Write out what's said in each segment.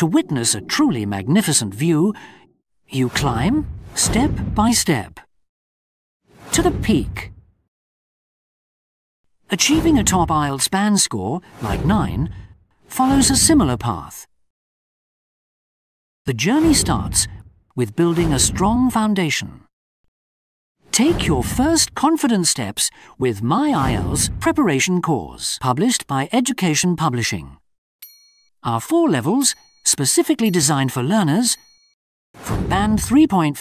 To witness a truly magnificent view, you climb step by step to the peak. Achieving a top IELTS band score, like 9, follows a similar path. The journey starts with building a strong foundation. Take your first confident steps with My IELTS preparation course, published by Education Publishing. Our 4 levels, specifically designed for learners from band 3.5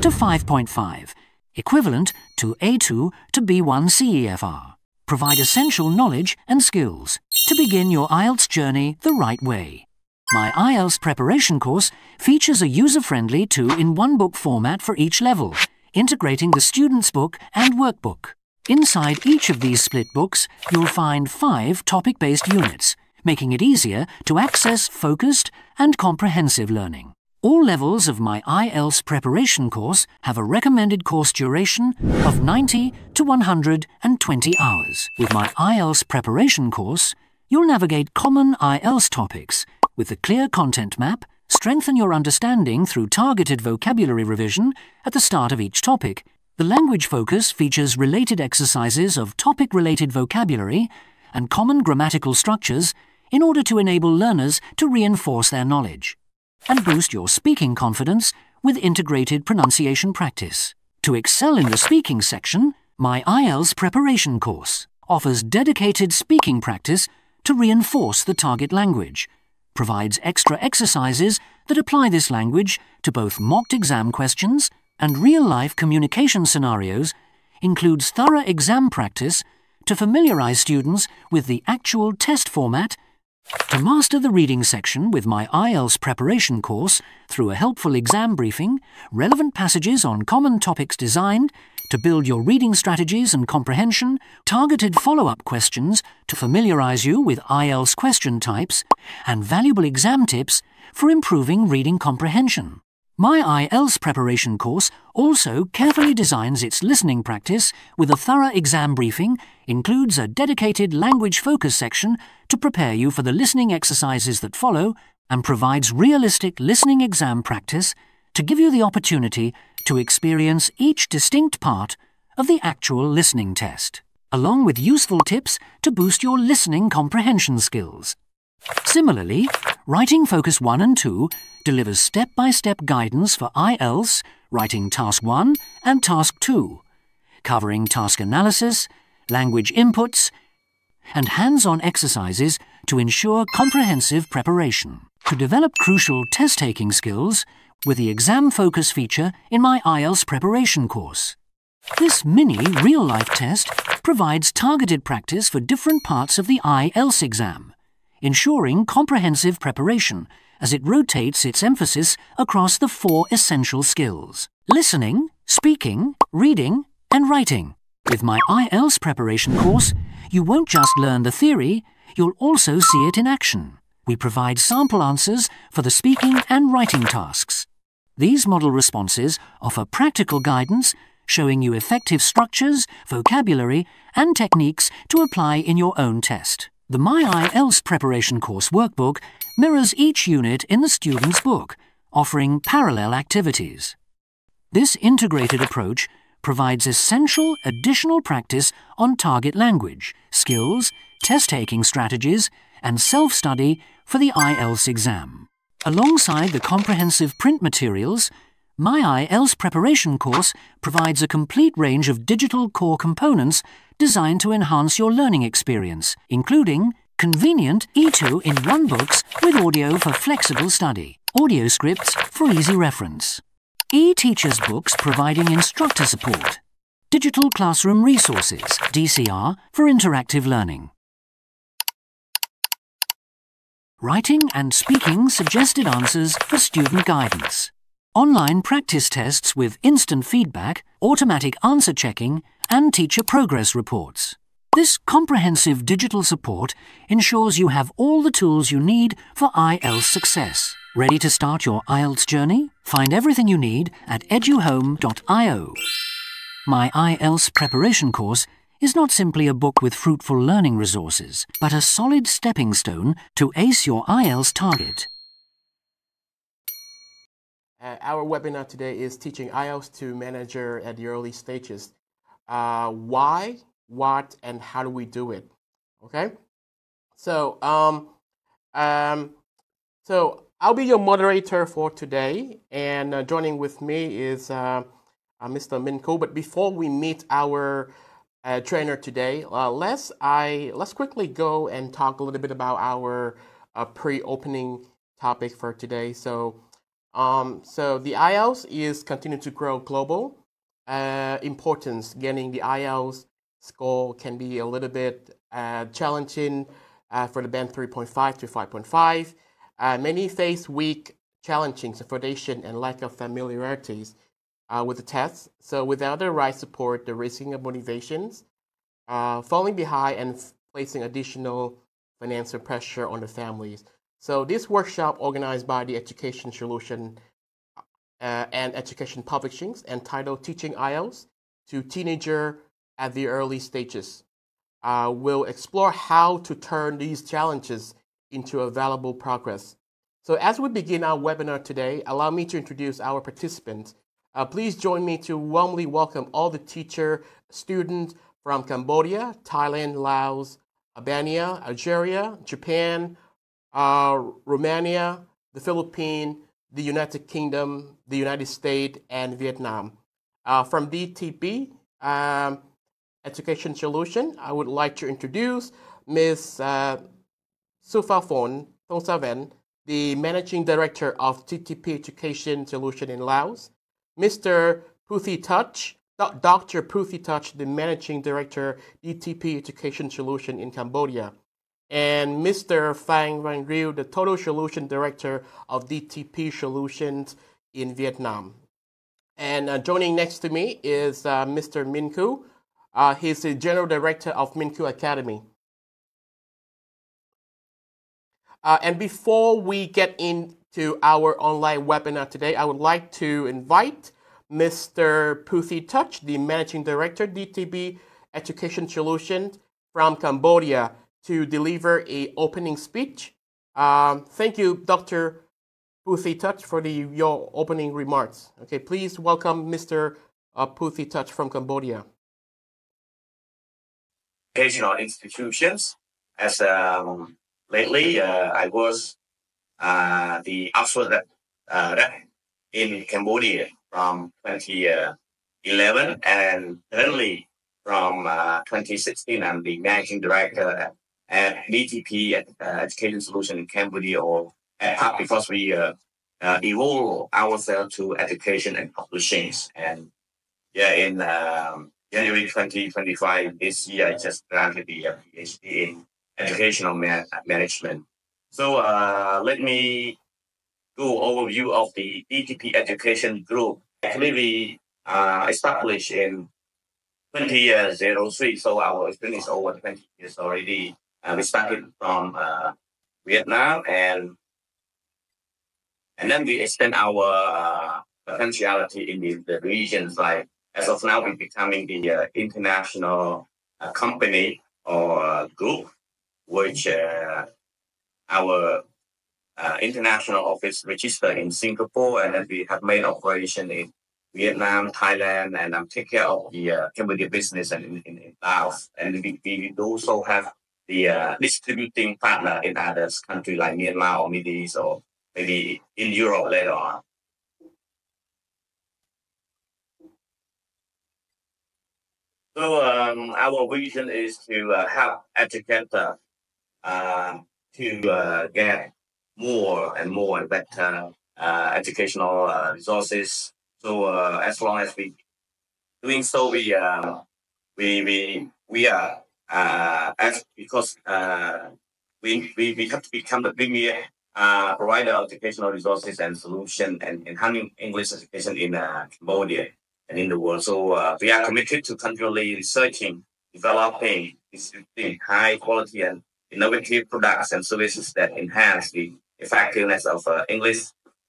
to 5.5, equivalent to A2 to B1 CEFR, provide essential knowledge and skills to begin your IELTS journey the right way. My IELTS preparation course features a user-friendly 2-in-1 book format for each level, integrating the student's book and workbook. Inside each of these split books, you'll find 5 topic-based units, making it easier to access focused and comprehensive learning. All levels of My IELTS preparation course have a recommended course duration of 90 to 120 hours. With My IELTS preparation course, you'll navigate common IELTS topics with a clear content map, strengthen your understanding through targeted vocabulary revision at the start of each topic. The language focus features related exercises of topic-related vocabulary and common grammatical structures in order to enable learners to reinforce their knowledge and boost your speaking confidence with integrated pronunciation practice. To excel in the speaking section, My IELTS preparation course offers dedicated speaking practice to reinforce the target language, provides extra exercises that apply this language to both mocked exam questions and real-life communication scenarios, includes thorough exam practice to familiarize students with the actual test format. To master the reading section with My IELTS preparation course through a helpful exam briefing, relevant passages on common topics designed to build your reading strategies and comprehension, targeted follow-up questions to familiarize you with IELTS question types, and valuable exam tips for improving reading comprehension. My IELTS preparation course also carefully designs its listening practice with a thorough exam briefing, includes a dedicated language focus section to prepare you for the listening exercises that follow, and provides realistic listening exam practice to give you the opportunity to experience each distinct part of the actual listening test, along with useful tips to boost your listening comprehension skills. Similarly, Writing Focus 1 and 2 delivers step-by-step guidance for IELTS, Writing Task 1 and Task 2, covering task analysis, language inputs, and hands-on exercises to ensure comprehensive preparation. To develop crucial test-taking skills with the Exam Focus feature in My IELTS preparation course. This mini real-life test provides targeted practice for different parts of the IELTS exam, ensuring comprehensive preparation as it rotates its emphasis across the 4 essential skills: listening, speaking, reading, and writing. With My IELTS preparation course, you won't just learn the theory, you'll also see it in action. We provide sample answers for the speaking and writing tasks. These model responses offer practical guidance, showing you effective structures, vocabulary, and techniques to apply in your own test. The My IELTS preparation course workbook mirrors each unit in the student's book, offering parallel activities. This integrated approach provides essential additional practice on target language, skills, test-taking strategies, and self-study for the IELTS exam. Alongside the comprehensive print materials, My IELTS preparation course provides a complete range of digital core components designed to enhance your learning experience, including convenient E2-in-1 books with audio for flexible study, audio scripts for easy reference, e-teachers books providing instructor support, digital classroom resources, DCR, for interactive learning, writing and speaking suggested answers for student guidance, online practice tests with instant feedback, automatic answer checking, and teacher progress reports. This comprehensive digital support ensures you have all the tools you need for IELTS success. Ready to start your IELTS journey? Find everything you need at eduhome.io. My IELTS preparation course is not simply a book with fruitful learning resources, but a solid stepping stone to ace your IELTS target. Our webinar today is teaching IELTS to manager at the early stages. Why, what, and how do we do it? Okay. So I'll be your moderator for today, and joining with me is Mr. Minh. But before we meet our trainer today, let's quickly go and talk a little bit about our pre-opening topic for today. So the IELTS is continuing to grow global. Importance getting the IELTS score can be a little bit challenging for the band 3.5 to 5.5. Many face weak, challenging foundation and lack of familiarities with the tests. So without the right support, the risking of motivations, falling behind, and placing additional financial pressure on the families. So this workshop, organized by the Education Solution and Education Publishings, entitled Teaching IELTS to Teenager at the Early Stages, will explore how to turn these challenges into a valuable progress. So as we begin our webinar today, allow me to introduce our participants. Please join me to warmly welcome all the teacher, students from Cambodia, Thailand, Laos, Albania, Algeria, Japan, Romania, the Philippines, the United Kingdom, the United States, and Vietnam. From DTP Education Solution, I would like to introduce Ms. Suphapon Thongsavan, the Managing Director of TTP Education Solution in Laos, Mr. Puthi Touch, Dr. Puthi Touch, the Managing Director, DTP Education Solution in Cambodia, and Mr. Phan Van Riu, the Total Solution Director of DTP Solutions in Vietnam. And joining next to me is Mr. Minh. He's the General Director of Minh Academy. And before we get into our online webinar today, I would like to invite Mr. Puthi Touch, the Managing Director, DTP Education Solutions from Cambodia, to deliver an opening speech. Thank you, Dr. Puthi Touch, for your opening remarks. Okay, please welcome Mr. Puthi Touch from Cambodia. Educational institutions. As lately, I was the Oxford in Cambodia from 2011, and currently from 2016, I'm the managing director at DTP Education Solution in Cambodia, or at HUB, because we evolve ourselves to education and publishing. And in January 2025, this year, I just granted the PhD in educational management. So let me go overview of the DTP Education Group. Actually, we established in 2003, so our experience is over 20 years already. We started from Vietnam, and then we extend our potentiality in the regions. Like as of now, we're becoming the international company or group, which our international office registered in Singapore, and then we have made operation in Vietnam, Thailand, and take care of the Cambodia business and in Laos. And we also have the distributing partner in other countries like Myanmar or Middle East, or maybe in Europe later on. So our vision is to help educators to get more and more and better educational resources. So as long as we doing so, we are because we have to become the premier provider of educational resources and solution and enhancing English education in Cambodia and in the world. So we are committed to continually researching, developing, distributing high quality and innovative products and services that enhance the effectiveness of English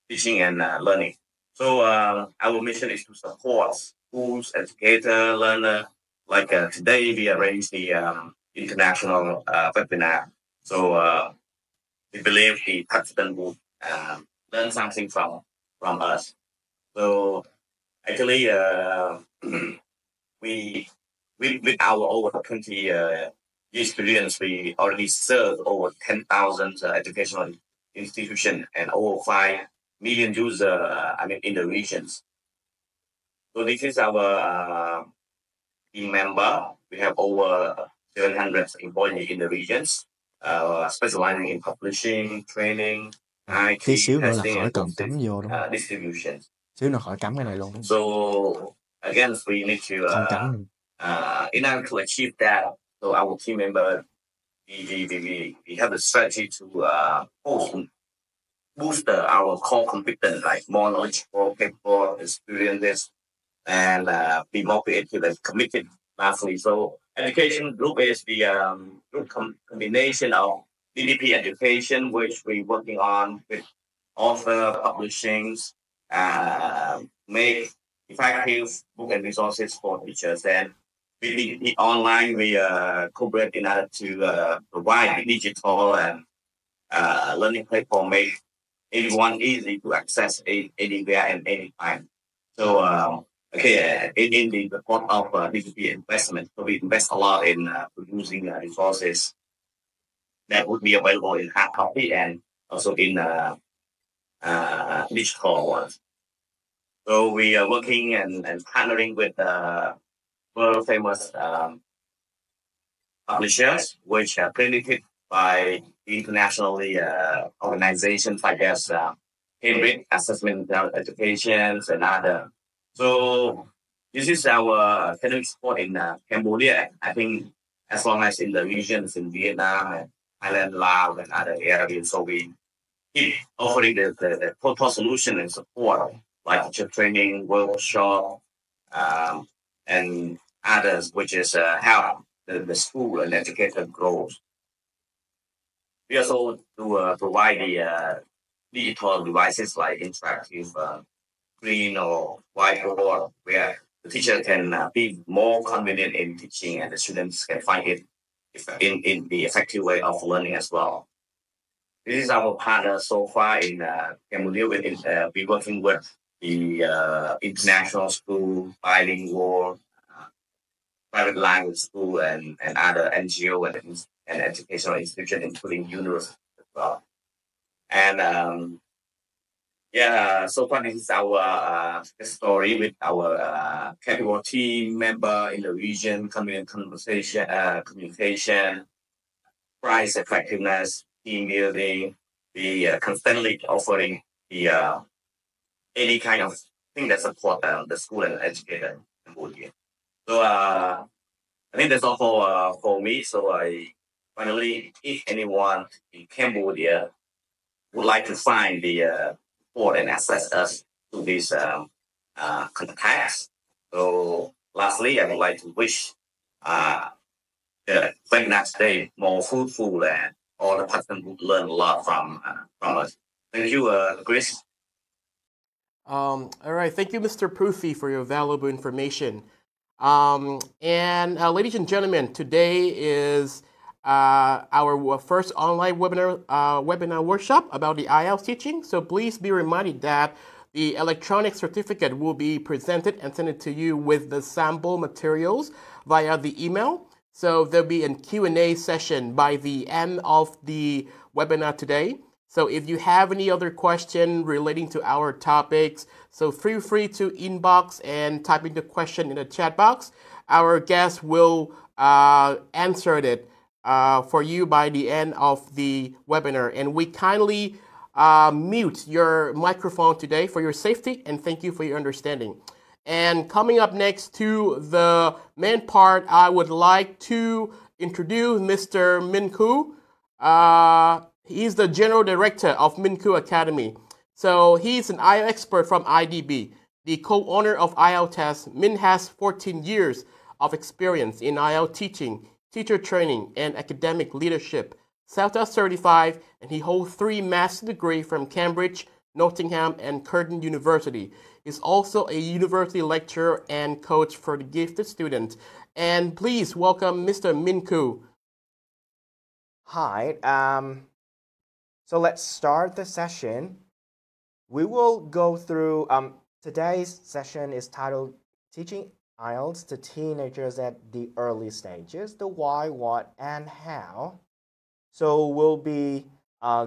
teaching and learning. So our mission is to support schools, educator, learner. Like today, we arranged the international webinar. So we believe the participant will learn something from us. So actually, we with our over 20 year experience, we already serve over 10,000 educational institutions and over 5 million users. I mean, in the regions. So this is our team member. We have over 700 employees in the regions, specializing in publishing, training, Tí IT, xíu nữa là testing, khỏi and cần cắm vô đúng không? distribution. Xíu nữa khỏi cắm cái này luôn. So again, we need to Không cắm. in order to achieve that. So our team member, we have a strategy to boost our core competence, like more knowledgeable, capable, experiences, and be more creative and committed. Lastly, so education group is the group combination of DDP education, which we're working on with author publishings, make effective book and resources for teachers. And with the online, we cooperate in order to provide digital and learning platform, make everyone easy to access anywhere and anytime. So in the report of DPP investment, so we invest a lot in producing resources that would be available in hard copy and also in digital ones. So we are working and partnering with world famous publishers, which are accredited by internationally organizations like as Cambridge Assessment Educations and other. So this is our academic support in Cambodia. I think as long as in the regions in Vietnam and Thailand, Laos, and other areas, so we keep offering the total solution and support like teacher training, workshop, and others, which is help the school and educator growth. We also do provide the digital devices like interactive screen or whiteboard where the teacher can be more convenient in teaching and the students can find it in the effective way of learning as well. This is our partner so far in Cambodia. We're working with the international school, bilingual, private language school, and other NGO and educational institutions, including universities as well. And so far this is our story with our capable team member in the region, communication, price effectiveness, team building, the constantly offering the any kind of thing that support the school and educator in Cambodia. So I think that's all for me. So I finally, if anyone in Cambodia would like to find the support and access us to these contacts. So lastly, I would like to wish the webinar today more fruitful and all the participants would learn a lot from us. Thank you, Chris. All right, thank you, Mr. Pruthi, for your valuable information. Ladies and gentlemen, today is our first online webinar workshop about the IELTS teaching. So please be reminded that the electronic certificate will be presented and sent to you with the sample materials via the email. So there'll be a Q&A session by the end of the webinar today. So if you have any other question relating to our topics, so feel free to inbox and type in the question in the chat box. Our guest will answer it for you by the end of the webinar. And we kindly mute your microphone today for your safety, and thank you for your understanding. And coming up next to the main part, I would like to introduce Mr. Minh Khu. He's the General Director of Minh Khu Academy. So he's an IELTS expert from IDB, the co-owner of IELTS Test. Minh has 14 years of experience in IELTS teaching, teacher training, and academic leadership. CELTA certified, and he holds 3 master's degrees from Cambridge, Nottingham, and Curtin University. He's also a university lecturer and coach for the gifted students. And please welcome Mr. Minh Khu. Hi, so let's start the session. We will go through, today's session is titled Teaching IELTS to Teenagers at the Early Stages, the why, what, and how. So we'll be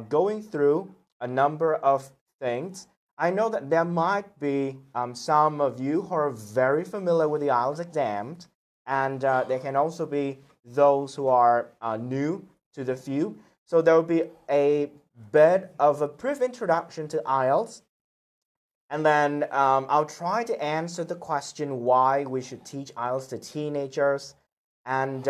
going through a number of things. I know that there might be some of you who are very familiar with the IELTS exams, and there can also be those who are new to the field. So there will be a bit of a brief introduction to IELTS, and then I'll try to answer the question why we should teach IELTS to teenagers. And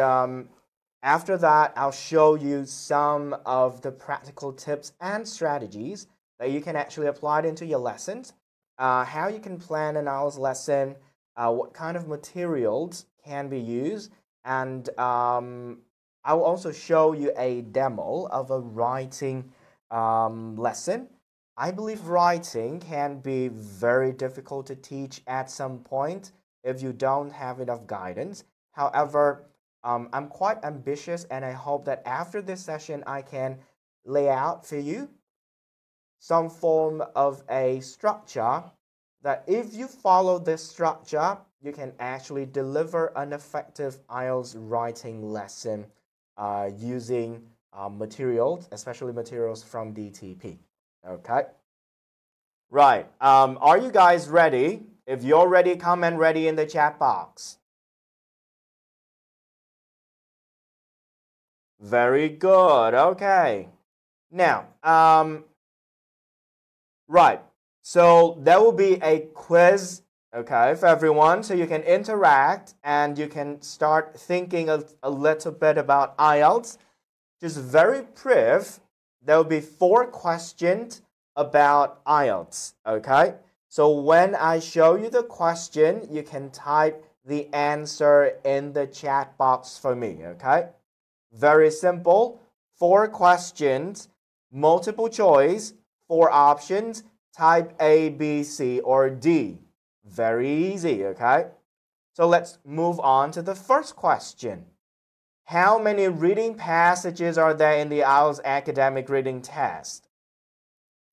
after that, I'll show you some of the practical tips and strategies that you can actually apply it into your lessons, how you can plan an IELTS lesson, what kind of materials can be used, and I will also show you a demo of a writing lesson. I believe writing can be very difficult to teach at some point if you don't have enough guidance. However, I'm quite ambitious, and I hope that after this session I can lay out for you some form of a structure that if you follow this structure, you can actually deliver an effective IELTS writing lesson using materials, especially materials from DTP. Okay. Right. Are you guys ready? If you're ready, comment ready in the chat box. Very good. Okay. Now, right. So there will be a quiz, okay, for everyone, so you can interact and you can start thinking a little bit about IELTS. Just very brief. There will be 4 questions about IELTS, okay? So when I show you the question, you can type the answer in the chat box for me, okay? Very simple. 4 questions, multiple choice, 4 options, type A, B, C, or D. Very easy, okay? So let's move on to the first question. How many reading passages are there in the IELTS academic reading test?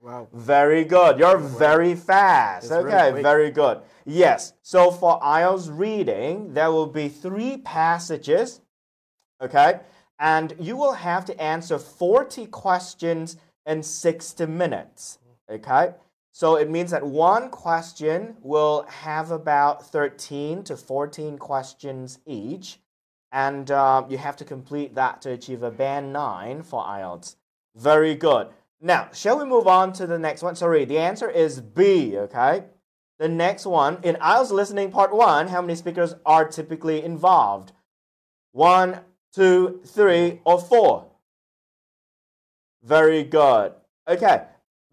Wow. Very good. You're very fast. That's okay, really very good. Yes. So for IELTS reading, there will be 3 passages, okay? And you will have to answer 40 questions in 60 minutes, okay? So it means that one question will have about 13 to 14 questions each. And you have to complete that to achieve a band 9 for IELTS. Very good. Now, shall we move on to the next one? Sorry, the answer is B, okay? The next one, in IELTS listening part 1, how many speakers are typically involved? 1, 2, 3, or 4? Very good. Okay,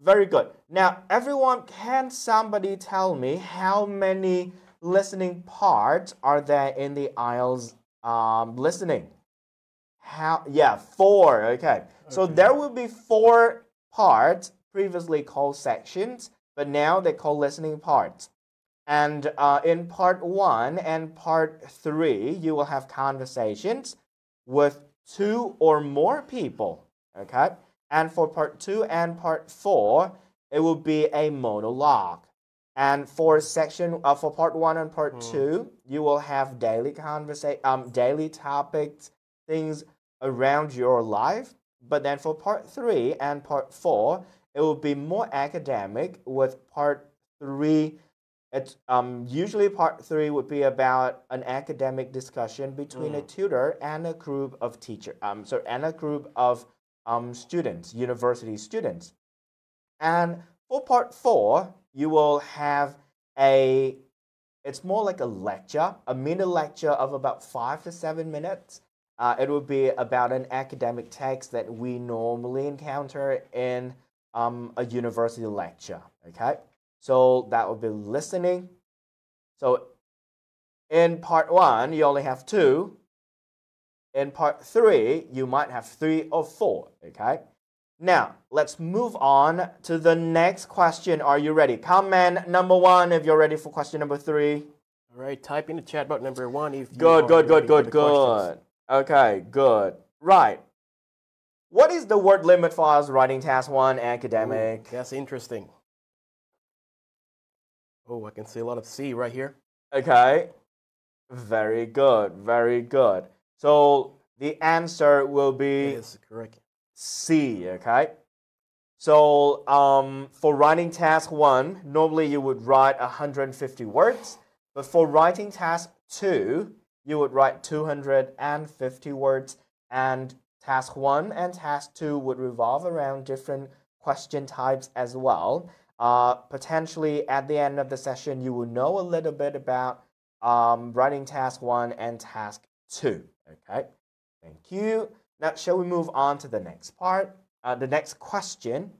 very good. Now, everyone, can somebody tell me how many listening parts are there in the IELTS listening? Yeah, 4. Okay. So there will be 4 parts, previously called sections, but now they call listening parts. And in part 1 and part 3, you will have conversations with 2 or more people. Okay. And for part 2 and part 4, it will be a monologue. And for for part 1 and part 2, you will have daily daily topics, things around your life. But then for part 3 and part 4, it will be more academic. With part 3, it's usually part 3 would be about an academic discussion between a tutor and a group of and a group of students, university students. And for part 4, you will have it's more like a lecture, a mini lecture of about 5 to 7 minutes. It will be about an academic text that we normally encounter in a university lecture, okay? So that will be listening. So in part 1, you only have 2. In part 3, you might have 3 or 4, okay? Now, let's move on to the next question. Are you ready? Comment number 1 if you're ready for question number 3. All right, type in the chat box number 1 if you Good. are ready for the questions. Okay, good. Right. What is the word limit for us writing task 1 academic? Ooh, that's interesting. Oh, I can see a lot of C right here. Okay. Very good. Very good. So the answer will It be is correct. C. Okay. So for writing task 1, normally you would write 150 words. But for writing task 2, you would write 250 words. And task 1 and task 2 would revolve around different question types as well. Potentially at the end of the session, you will know a little bit about writing task 1 and task 2. Okay, thank you. Now, shall we move on to the next part? The next question.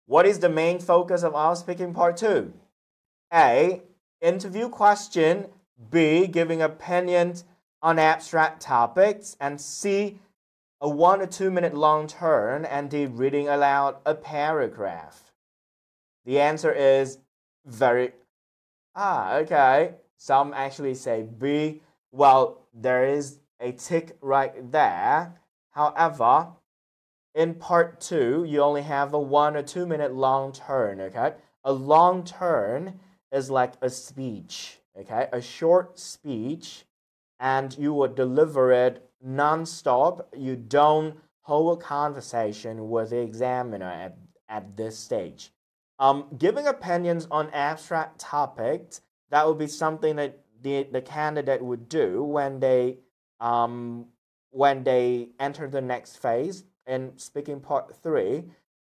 What is the main focus of our speaking part 2? A. Interview question. B. Giving opinions on abstract topics. And C. A 1 or 2 minute long turn. And D. Reading aloud a paragraph. The answer is okay. Some actually say B. Well, there is a tick right there. However, in part 2, you only have a 1 or 2 minute long turn, okay? A long turn is like a speech, okay? A short speech, and you would deliver it non-stop. You don't hold a conversation with the examiner at this stage. Giving opinions on abstract topics, that would be something that the candidate would do when they enter the next phase. In speaking part 3,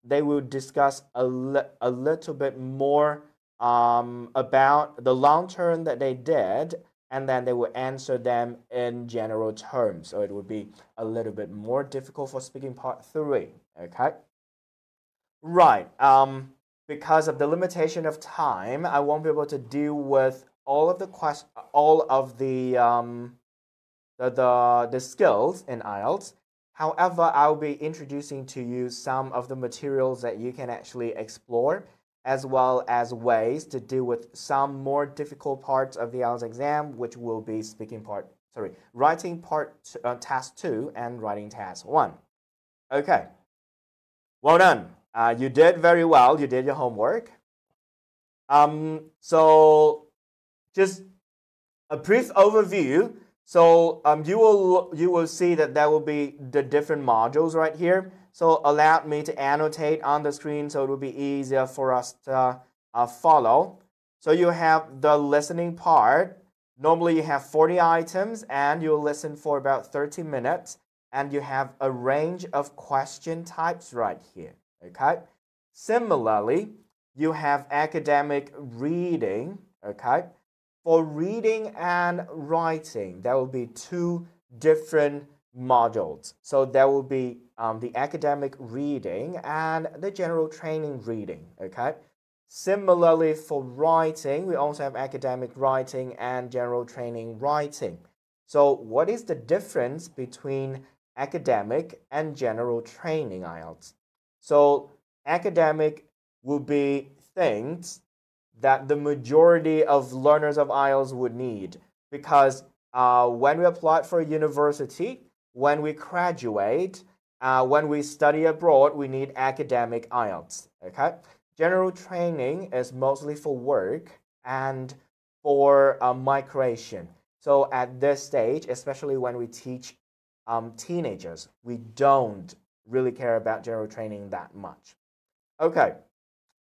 they will discuss a little bit more about the long term that they did, and then they will answer them in general terms. So it would be a little bit more difficult for speaking part 3. Okay, right. Because of the limitation of time, I won't be able to deal with all of the the skills in IELTS. However, I'll be introducing to you some of the materials that you can actually explore, as well as ways to deal with some more difficult parts of the IELTS exam, which will be writing part task 2 and writing task 1. Okay, well done. You did very well. You did your homework. So just a brief overview. So you will see that there will be the different modules right here. So allow me to annotate on the screen so it will be easier for us to follow. So you have the listening part. Normally you have 40 items and you'll listen for about 30 minutes. And you have a range of question types right here. Okay. Similarly, you have academic reading. Okay. For reading and writing, there will be 2 different modules. So there will be the academic reading and the general training reading. Okay. Similarly, for writing, we also have academic writing and general training writing. So what is the difference between academic and general training IELTS? So academic will be things that the majority of learners of IELTS would need, because when we apply for a university, when we graduate, when we study abroad, we need academic IELTS. Okay, general training is mostly for work and for migration. So at this stage, especially when we teach teenagers, we don't really care about general training that much. Okay,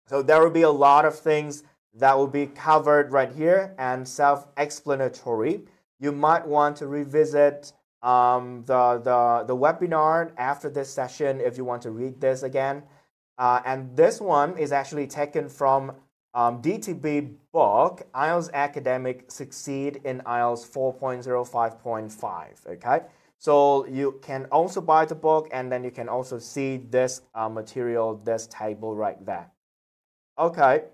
so there will be a lot of things that will be covered right here and self-explanatory. You might want to revisit the webinar after this session if you want to read this again. And this one is actually taken from DTB book, IELTS Academic Succeed in IELTS 4.05.5. Okay, so you can also buy the book, and then you can also see this material, this table right there. Okay,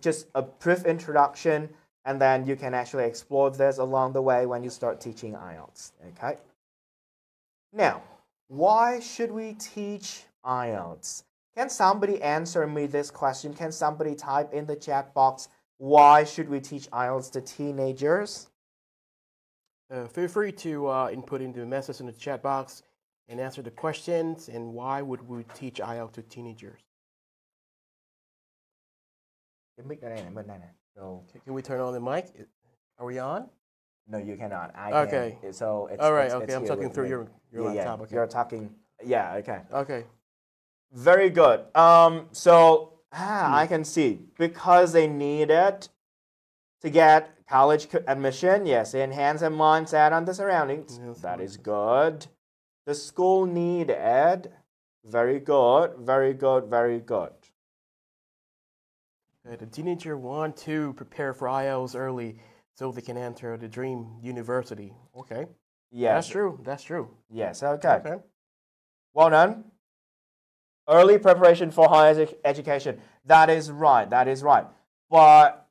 just a brief introduction, and then you can actually explore this along the way when you start teaching IELTS. Okay. Now, why should we teach IELTS? Can somebody answer me this question? Can somebody type in the chat box, why should we teach IELTS to teenagers? Feel free to input into the message in the chat box and answer the questions. And why would we teach IELTS to teenagers? cái mic ở đây này, bên này này. So Okay, can we turn on the mic? Are we on? no, you cannot. I Okay. can. So it's All right. it's, Okay, it's I'm here talking with through me. your Yeah, laptop. Okay. you're talking. Yeah. Okay. Okay. Very good. So I can see because they need it to get college admission. Yes, they enhance their mindset on the surroundings. Yes, That is good. The school need it. Very good. Very good. Very good. Okay, the teenager want to prepare for IELTS early so they can enter the dream university. Okay. Yes. That's true. That's true. Yes. Okay. Okay. Well done. Early preparation for higher education. That is right. That is right. But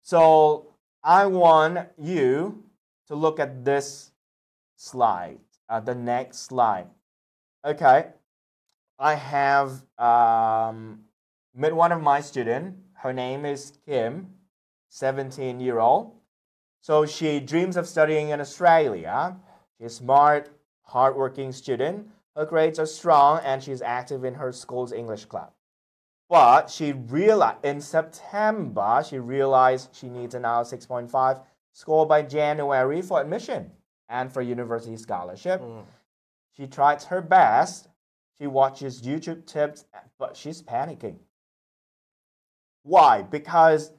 so I want you to look at this slide, the next slide. Okay. I have met one of my students. Her name is Kim, 17-year-old. So she dreams of studying in Australia. She's a smart, hardworking student. Her grades are strong and she's active in her school's English club. But she realized in September, she realized she needs an IELTS 6.5 score by January for admission and for university scholarship. She tries her best. She watches YouTube tips, but she's panicking. Why? Because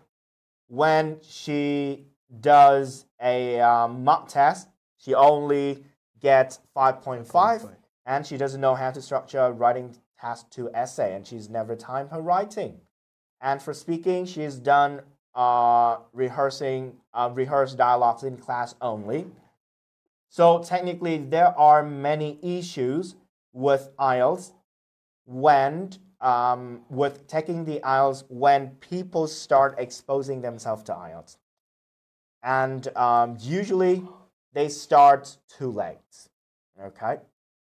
when she does a mock test, she only gets 5.5, and she doesn't know how to structure a writing task to essay, and she's never timed her writing. And for speaking, she's done rehearsed dialogues in class only. So technically, there are many issues with IELTS when with taking the IELTS when people start exposing themselves to IELTS. And usually they start too late. Okay?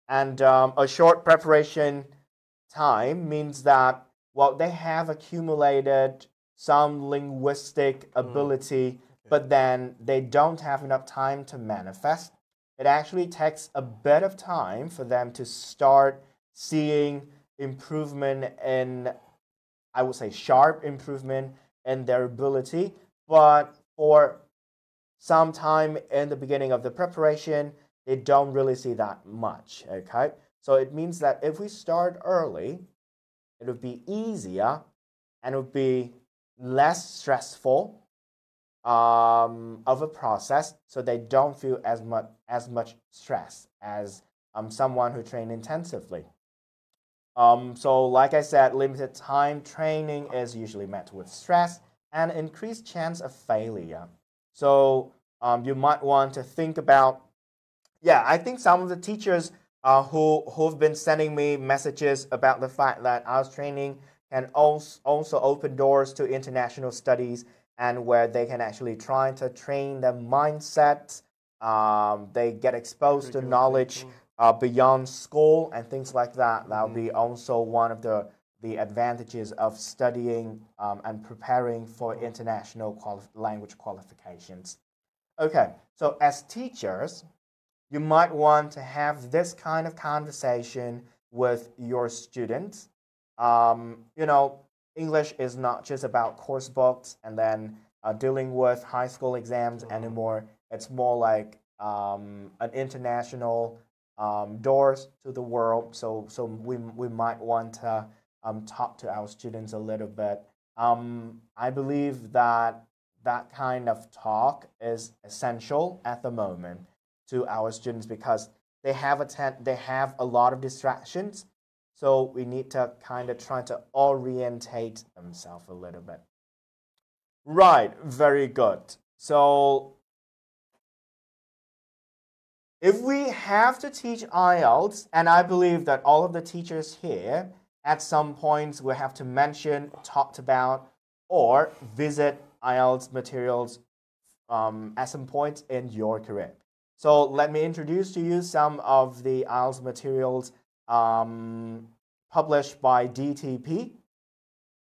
And a short preparation time means that, well, they have accumulated some linguistic ability, but then they don't have enough time to manifest. It actually takes a bit of time for them to start seeing improvement in, I would say, sharp improvement in their ability. But for some time in the beginning of the preparation, they don't really see that much. Okay? So it means that if we start early, it would be easier and it would be less stressful of a process, so they don't feel as much stress as someone who trained intensively. So like I said, limited time training is usually met with stress and increased chance of failure. So you might want to think about, I think some of the teachers who've been sending me messages about the fact that IELTS training can also open doors to international studies, and where they can actually try to train their mindset. They get exposed to knowledge beyond school and things like that. That will be also one of the advantages of studying and preparing for international language qualifications. Okay, so as teachers, you might want to have this kind of conversation with your students. English is not just about course books and then dealing with high school exams anymore. It's more like an international doors to the world. So we might want to talk to our students a little bit. I believe that kind of talk is essential at the moment to our students because they have a lot of distractions. So we need to kind of try to orientate themselves a little bit. Right, very good. So if we have to teach IELTS, and I believe that all of the teachers here at some points will have to mention, talked about, or visit IELTS materials at some point in your career. So let me introduce to you some of the IELTS materials published by DTP.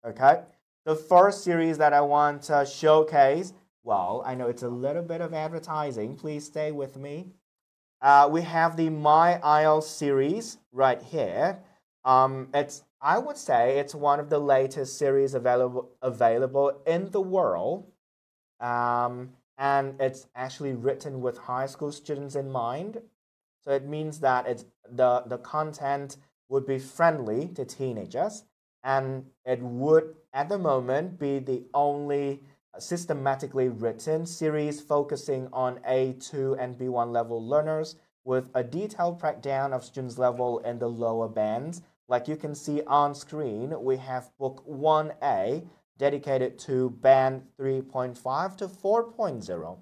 Okay, the first series that I want to showcase, well, I know it's a little bit of advertising. Please stay with me. We have the My IELTS series right here. I would say it's one of the latest series available in the world, and it's actually written with high school students in mind. So it means that the content would be friendly to teenagers, and it would at the moment be the only systematically written series focusing on A2 and B1 level learners, with a detailed breakdown of students' level in the lower bands. Like you can see on screen, we have book 1A dedicated to band 3.5 to 4.0.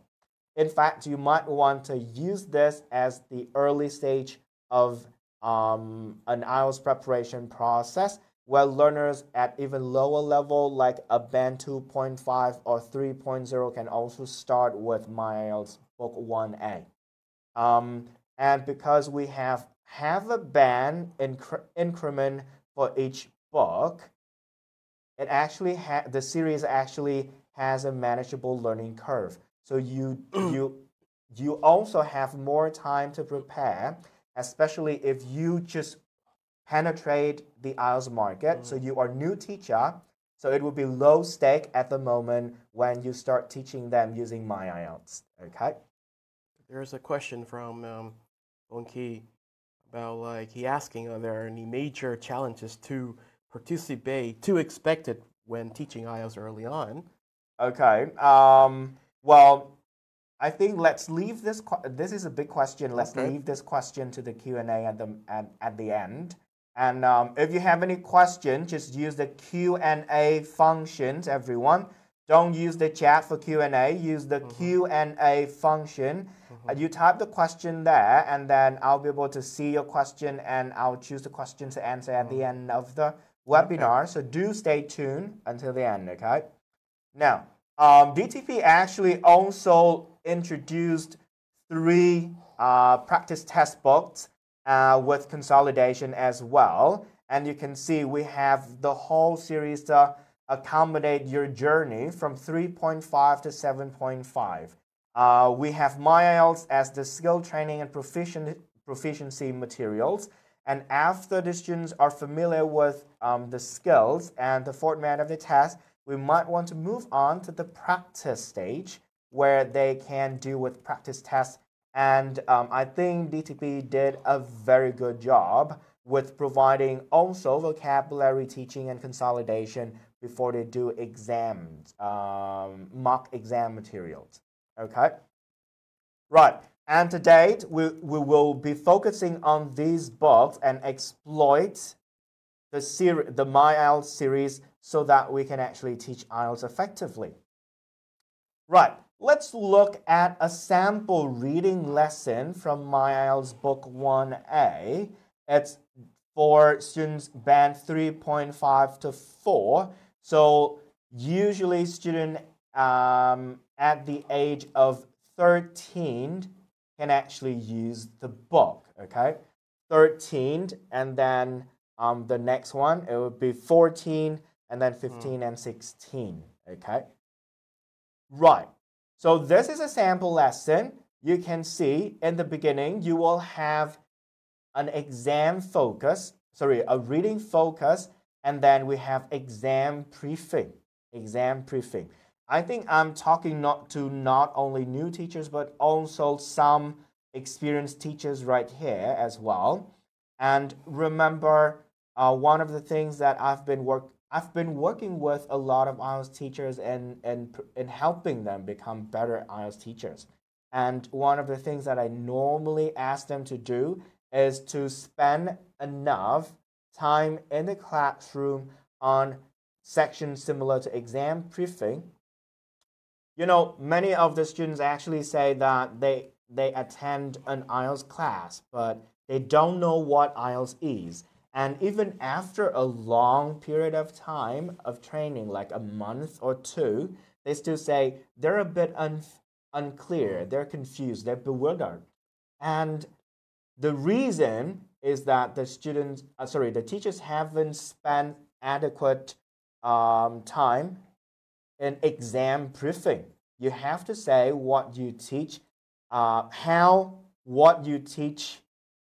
In fact, you might want to use this as the early stage of an IELTS preparation process, where learners at even lower level, like a band 2.5 or 3.0, can also start with My IELTS book 1A. And because we have a band increment for each book, it actually the series actually has a manageable learning curve. So you also have more time to prepare, especially if you just penetrate the IELTS market. So you are new teacher, so it will be low stake at the moment when you start teaching them using My IELTS. Okay. There's a question from Onki about like he asking, are there any major challenges to participate to expected when teaching IELTS early on? Okay. Well, I think let's leave this. This is a big question. Let's leave this question to the Q&A at the end. And if you have any questions, just use the Q&A functions, everyone. Don't use the chat for Q&A. Use the Q&A function. You type the question there, and then I'll be able to see your question, and I'll choose the question to answer at the end of the webinar. So do stay tuned until the end, okay? Now, DTP actually also introduced 3 practice test books with consolidation as well. And you can see we have the whole series to accommodate your journey from 3.5 to 7.5. We have My IELTS as the skill training and proficiency materials. And after the students are familiar with the skills and the format of the test, we might want to move on to the practice stage, where they can do with practice tests. And I think DTP did a very good job with providing also vocabulary teaching and consolidation before they do exams, mock exam materials. Okay? Right. And to date, we will be focusing on these books and exploit the My IELTS series so that we can actually teach IELTS effectively. Right, let's look at a sample reading lesson from My IELTS Book 1A. It's for students band 3.5 to 4. So usually students at the age of 13 can actually use the book, okay? 13, and then the next one, it would be 14, and then 15 and 16, okay? Right, so this is a sample lesson. You can see in the beginning, you will have an exam focus, a reading focus, and then we have exam briefing. I think I'm talking not only new teachers, but also some experienced teachers right here as well. And remember, one of the things that I've been working with a lot of IELTS teachers in helping them become better IELTS teachers. And one of the things that I normally ask them to do is to spend enough time in the classroom on sections similar to exam briefing. You know, many of the students actually say that they attend an IELTS class, but they don't know what IELTS is. And even after a long period of time of training, like a month or 2, they still say they're a bit unclear, they're confused, they're bewildered. And the reason is that the teachers haven't spent adequate time in exam briefing. You have to say what you teach, how what you teach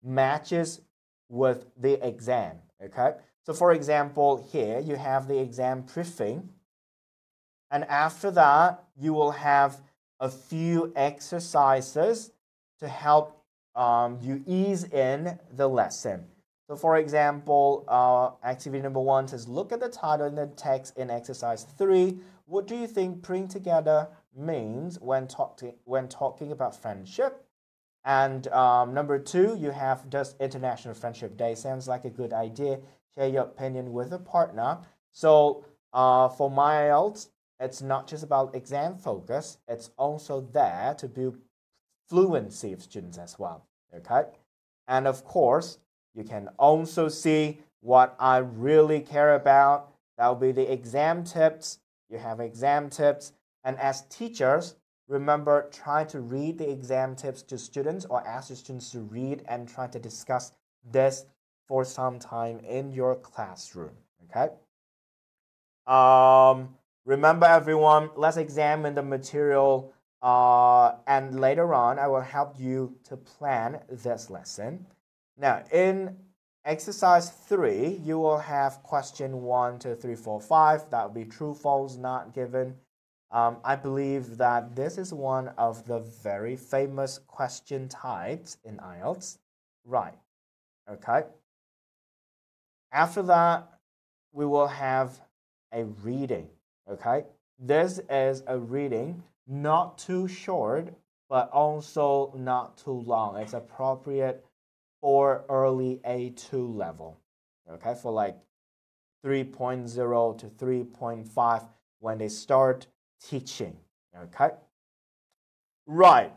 matches with the exam, Okay, so for example, here you have the exam briefing, and after that, you will have a few exercises to help you ease in the lesson. So for example, activity number 1 says, look at the title and the text in exercise 3. What do you think putting together means when talking about friendship? And number 2, you have, does International Friendship Day sounds like a good idea? Share your opinion with a partner. So for my IELTS, it's not just about exam focus. It's also there to build fluency of students as well. Okay, and of course, you can also see what I really care about. That will be the exam tips. You have exam tips, and as teachers, remember, try to read the exam tips to students or ask your students to read and try to discuss this for some time in your classroom. Okay. Remember, everyone, let's examine the material, and later on, I will help you to plan this lesson. Now, in exercise 3, you will have question 1, 2, 3, 4, 5. That will be true, false, not given. I believe that this is one of the very famous question types in IELTS. Right. Okay. After that, we will have a reading. Okay. This is a reading, not too short, but also not too long. It's appropriate for early A2 level. Okay, for like 3.0 to 3.5 when they start teaching. Okay, right.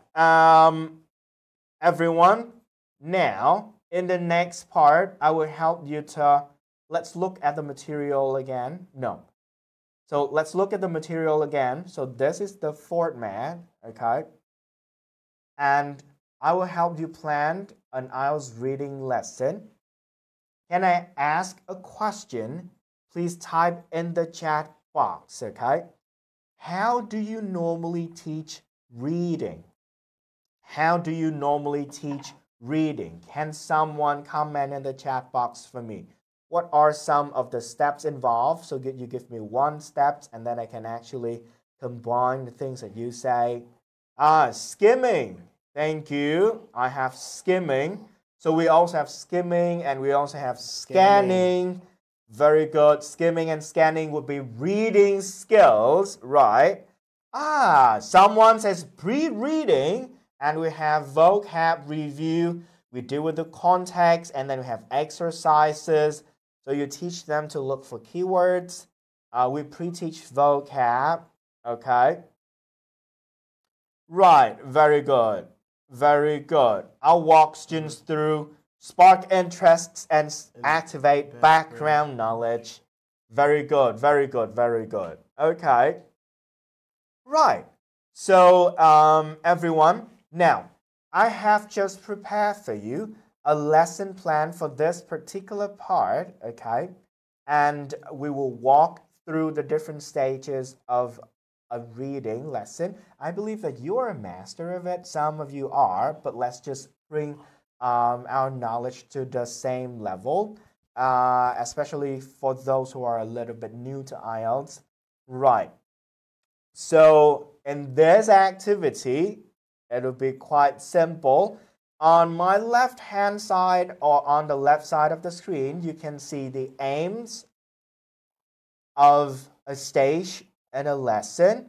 Everyone, now in the next part, I will help you to, let's look at the material again. No. So let's look at the material again. So this is the format, okay? And I will help you plan an IELTS reading lesson. Can I ask a question? Please type in the chat box, okay? How do you normally teach reading? How do you normally teach reading? Can someone comment in the chat box for me? What are some of the steps involved? So you give me 1 step, and then I can actually combine the things that you say. Skimming. Thank you. I have skimming. So we also have skimming, and we also have scanning. Very good. Skimming and scanning would be reading skills, right? Someone says pre-reading, and we have vocab review. We deal with the context, and then we have exercises. So you teach them to look for keywords. We pre-teach vocab, okay? Right, very good, very good. I'll walk students through spark interests and activate background knowledge. Very good, very good, very good. Okay, right. So everyone, now I have just prepared for you a lesson plan for this particular part, okay? And we will walk through the different stages of a reading lesson. I believe that you are a master of it. Some of you are, but let's just bring our knowledge to the same level, especially for those who are a little bit new to IELTS. Right. So in this activity, it'll be quite simple. On my left-hand side, or on the left side of the screen, you can see the aims of a stage in a lesson.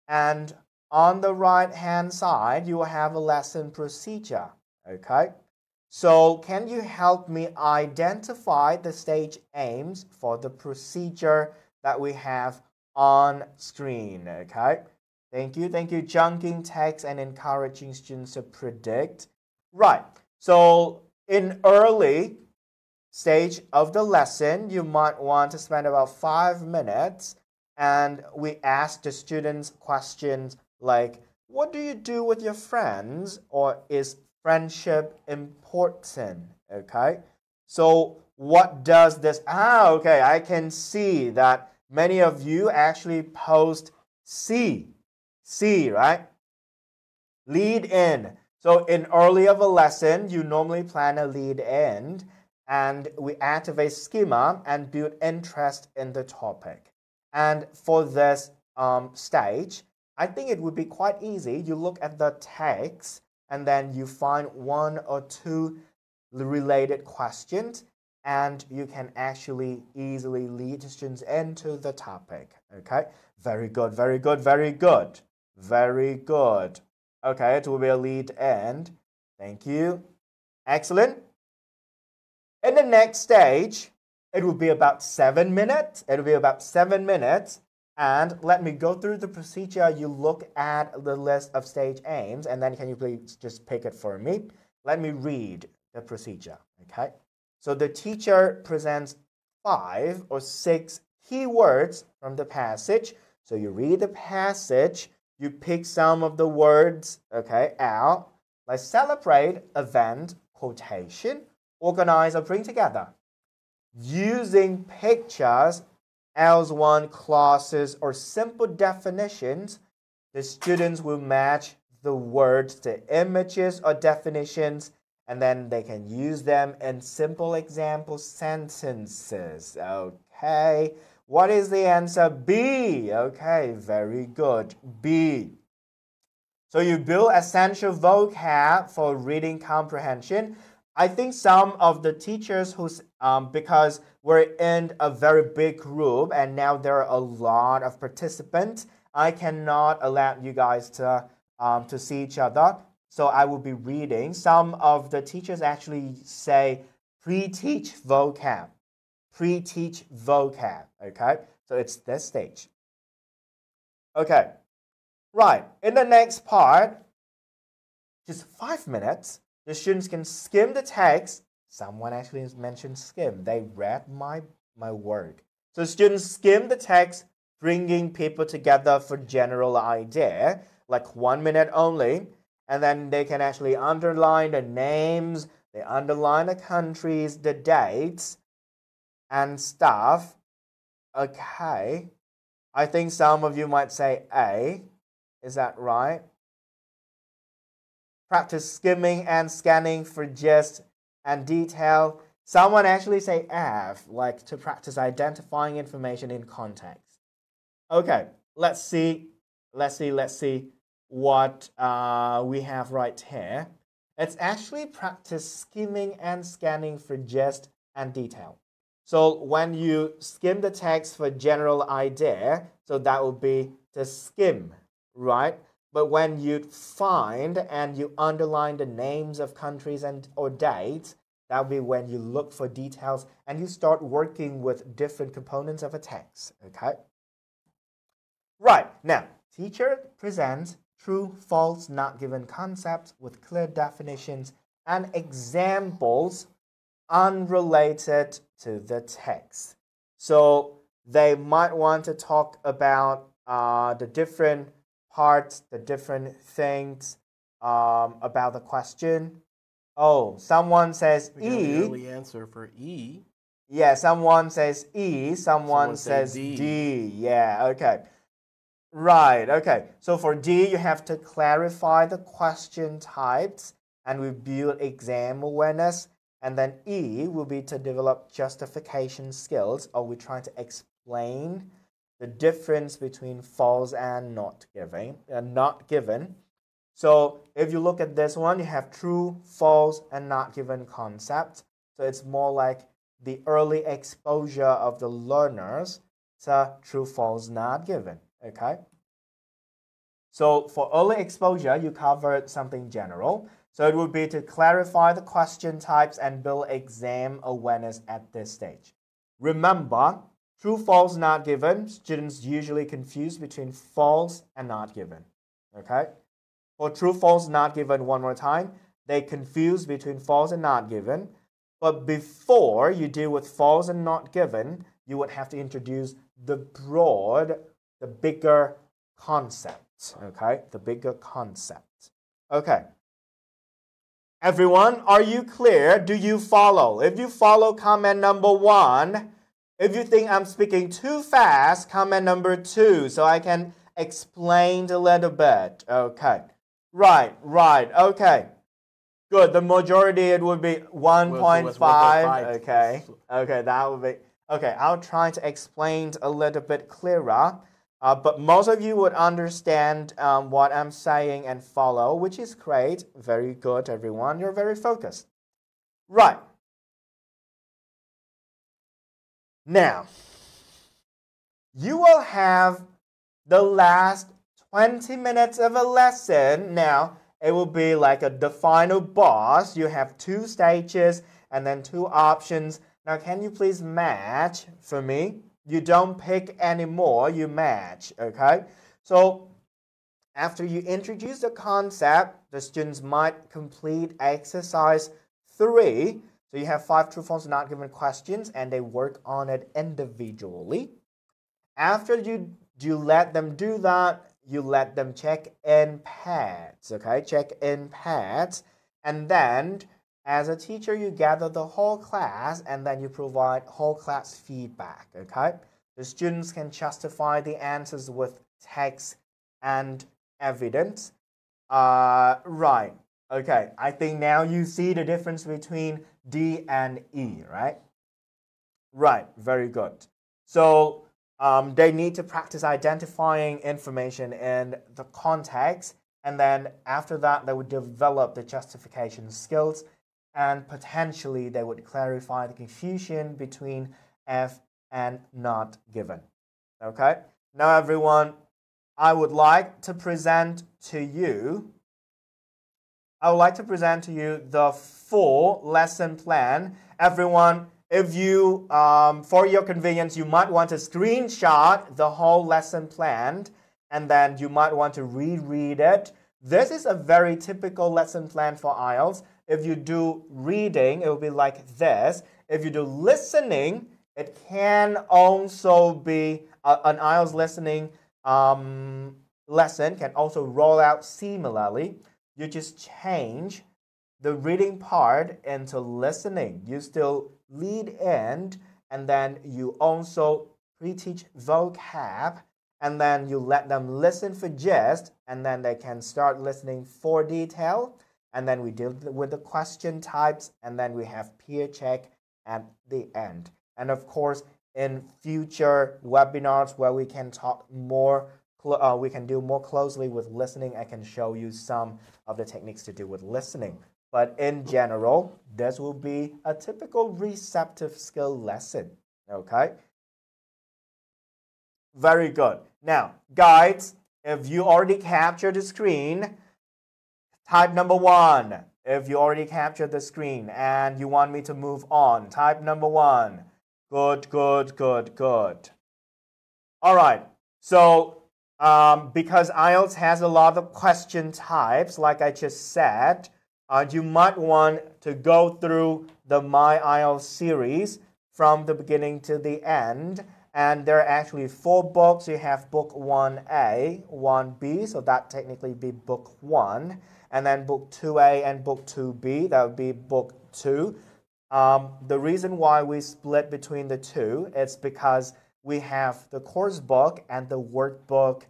And on the right-hand side, you will have a lesson procedure. Okay? So can you help me identify the stage aims for the procedure that we have on screen? Okay? Thank you. Thank you. Chunking text and encouraging students to predict. Right. So in early stage of the lesson, you might want to spend about 5 minutes, and we ask the students questions like, what do you do with your friends? Or is friendship important? Okay. So what does this, okay, I can see that many of you actually post C, right? Lead in. So in early of a lesson, you normally plan a lead in, and we activate schema and build interest in the topic. And for this stage, I think it would be quite easy. You look at the text and then you find one or two related questions, and you can actually easily lead students into the topic. Okay, very good, very good, very good, very good. Okay, it will be a lead end. Thank you. Excellent. In the next stage, it will be about 7 minutes. It will be about 7 minutes. And let me go through the procedure. You look at the list of stage aims, and then can you please just pick it for me? Let me read the procedure. Okay. So the teacher presents 5 or 6 keywords from the passage. So you read the passage, you pick some of the words, okay, out, like celebrate, event, quotation, organize, or bring together. Using pictures, else one, clauses, or simple definitions, the students will match the words to images or definitions, and then they can use them in simple example sentences. Okay, what is the answer? B. Okay, very good. B. So you build essential vocab for reading comprehension. I think some of the teachers who's because we're in a very big group and now there are a lot of participants, I cannot allow you guys to see each other. So I will be reading. Some of the teachers actually say pre-teach vocab. Pre-teach vocab. Okay, so it's this stage. Okay, right. In the next part, just 5 minutes, the students can skim the text. Someone actually mentioned skim. They read my work. So students skim the text, bringing people together for general idea, like 1 minute only. And then they can actually underline the names, they underline the countries, the dates, and stuff. Okay. I think some of you might say A. Is that right? Practice skimming and scanning for gist and detail. Someone actually say F, like to practice identifying information in context. Okay, let's see what we have right here. It's actually practice skimming and scanning for gist and detail. So when you skim the text for general idea, so that would be to skim, right? But when you find and you underline the names of countries and or dates, that would be when you look for details and you start working with different components of a text. Okay? Right, now, teacher presents true, false, not given concepts with clear definitions and examples unrelated to the text. So they might want to talk about the different parts, the different things about the question. Oh, someone says We got E. the early answer for E. Yeah, someone says E, someone says D. D. Yeah, okay. Right, okay. So for D, you have to clarify the question types and we build exam awareness. And then E will be to develop justification skills, or we try to explain the difference between false and not given. So if you look at this one, you have true, false, and not given concept. So it's more like the early exposure of the learners to true, false, not given. Okay. So for early exposure, you covered something general. So it would be to clarify the question types and build exam awareness at this stage. Remember, true, false, not given, students usually confuse between false and not given. Okay? For true, false, not given, one more time, they confuse between false and not given. But before you deal with false and not given, you would have to introduce the bigger concept. Okay? The bigger concept. Okay. Everyone, are you clear? Do you follow? If you follow, comment number 1. If you think I'm speaking too fast, comment number 2 so I can explain a little bit. Okay. Right, okay. Good. The majority, it would be 1.5. Okay. Okay, that would be... Okay, I'll try to explain a little bit clearer. But most of you would understand what I'm saying and follow, which is great. Very good, everyone. You're very focused. Right. Now, you will have the last 20 minutes of a lesson. Now, it will be like the final boss. You have 2 stages and then 2 options. Now, can you please match for me? You don't pick anymore, you match, okay? So, after you introduce the concept, the students might complete exercise 3. So you have 5 true, false, not given questions, and they work on it individually. After you let them do that, you let them check in pads, okay? Check in pads, and then as a teacher, you gather the whole class, and then you provide whole class feedback, okay? The students can justify the answers with text and evidence. Right. Okay, I think now you see the difference between D and E, right? Right, very good. So they need to practice identifying information in the context, and then after that they would develop the justification skills, and potentially they would clarify the confusion between F and not given. Okay, now everyone, I would like to present to you the full lesson plan. Everyone, if you, for your convenience, you might want to screenshot the whole lesson plan, and then you might want to reread it. This is a very typical lesson plan for IELTS. If you do reading, it will be like this. If you do listening, it can also be an IELTS listening lesson can also roll out similarly. You just change the reading part into listening. You still lead in, and then you also pre-teach vocab, and then you let them listen for gist, and then they can start listening for detail, and then we deal with the question types, and then we have peer check at the end. And of course, in future webinars where we can talk more, we can do more closely with listening, I can show you some of the techniques to do with listening. But in general, this will be a typical receptive skill lesson. Okay? Very good. Now, guys, if you already captured the screen, type number 1. If you already captured the screen and you want me to move on, type number 1. Good, good, good, good. All right. So, because IELTS has a lot of question types, like I just said, you might want to go through the My IELTS series from the beginning to the end. And there are actually 4 books. You have book 1A, 1B, so that technically be book 1. And then book 2A and book 2B, that would be book 2. The reason why we split between the two is because we have the course book and the workbook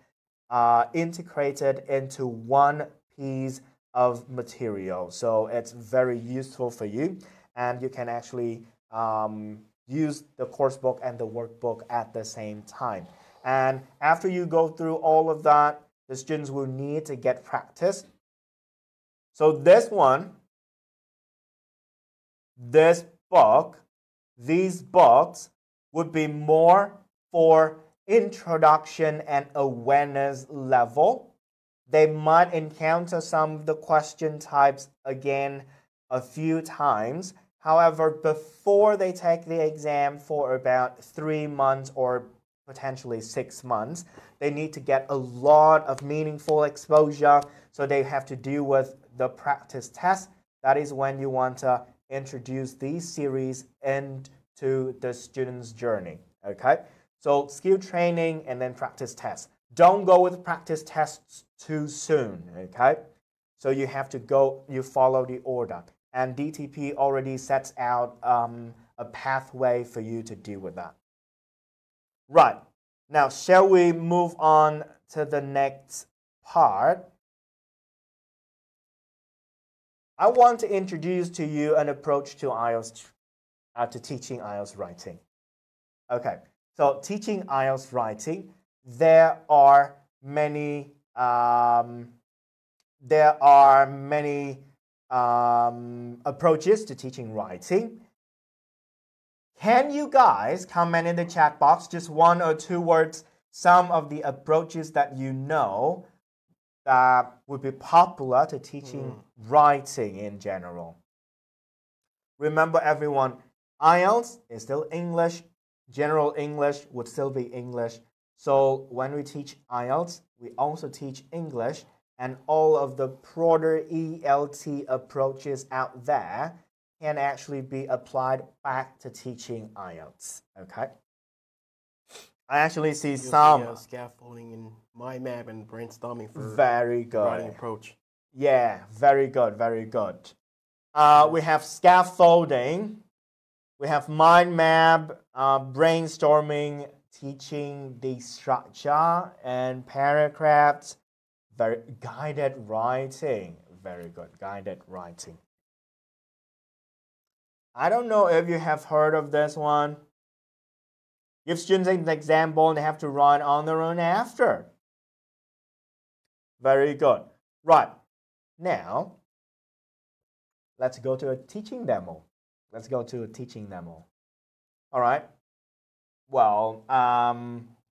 integrated into one piece of material. So it's very useful for you, and you can actually use the course book and the workbook at the same time. And after you go through all of that, the students will need to get practice. So this one, this book, these books would be more for introduction and awareness level. They might encounter some of the question types again a few times. However, before they take the exam for about 3 months or potentially 6 months, they need to get a lot of meaningful exposure, so they have to deal with the practice test. That is when you want to introduce these series into the student's journey. Okay, so skill training and then practice tests. Don't go with practice tests too soon. Okay, so you have to go, you follow the order, and DTP already sets out a pathway for you to deal with that. Right, now shall we move on to the next part? I want to introduce to you an approach to IELTS, to teaching IELTS writing. Okay, so teaching IELTS writing, there are many approaches to teaching writing. Can you guys comment in the chat box just 1 or 2 words, some of the approaches that you know that would be popular to teaching writing in general? Remember everyone, IELTS is still English, general English would still be English. So when we teach IELTS, we also teach English, and all of the broader ELT approaches out there can actually be applied back to teaching IELTS. Okay. I actually see some scaffolding in mind map and brainstorming for very good writing approach. Yeah, very good, very good. We have scaffolding, we have mind map, brainstorming, teaching the structure and paragraphs, very guided writing, very good, guided writing. I don't know if you have heard of this one. Give students an example and they have to write on their own after. Very good. Right. Now, let's go to a teaching demo. Let's go to a teaching demo. All right. Well,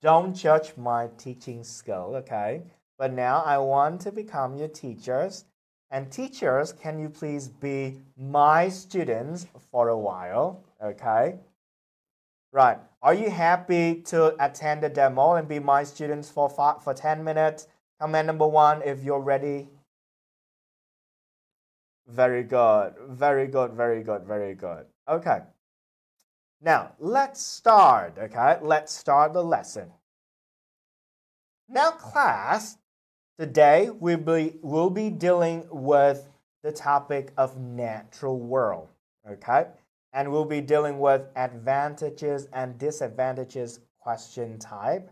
don't judge my teaching skill, okay? But now I want to become your teachers. And teachers, can you please be my students for a while, okay? Right. Are you happy to attend the demo and be my students for 10 minutes? Comment number 1 if you're ready. Very good. Very good, very good, very good. Okay. Now, let's start, okay? Let's start the lesson. Now, class, today we'll be dealing with the topic of natural world, okay? And we'll be dealing with advantages and disadvantages question type.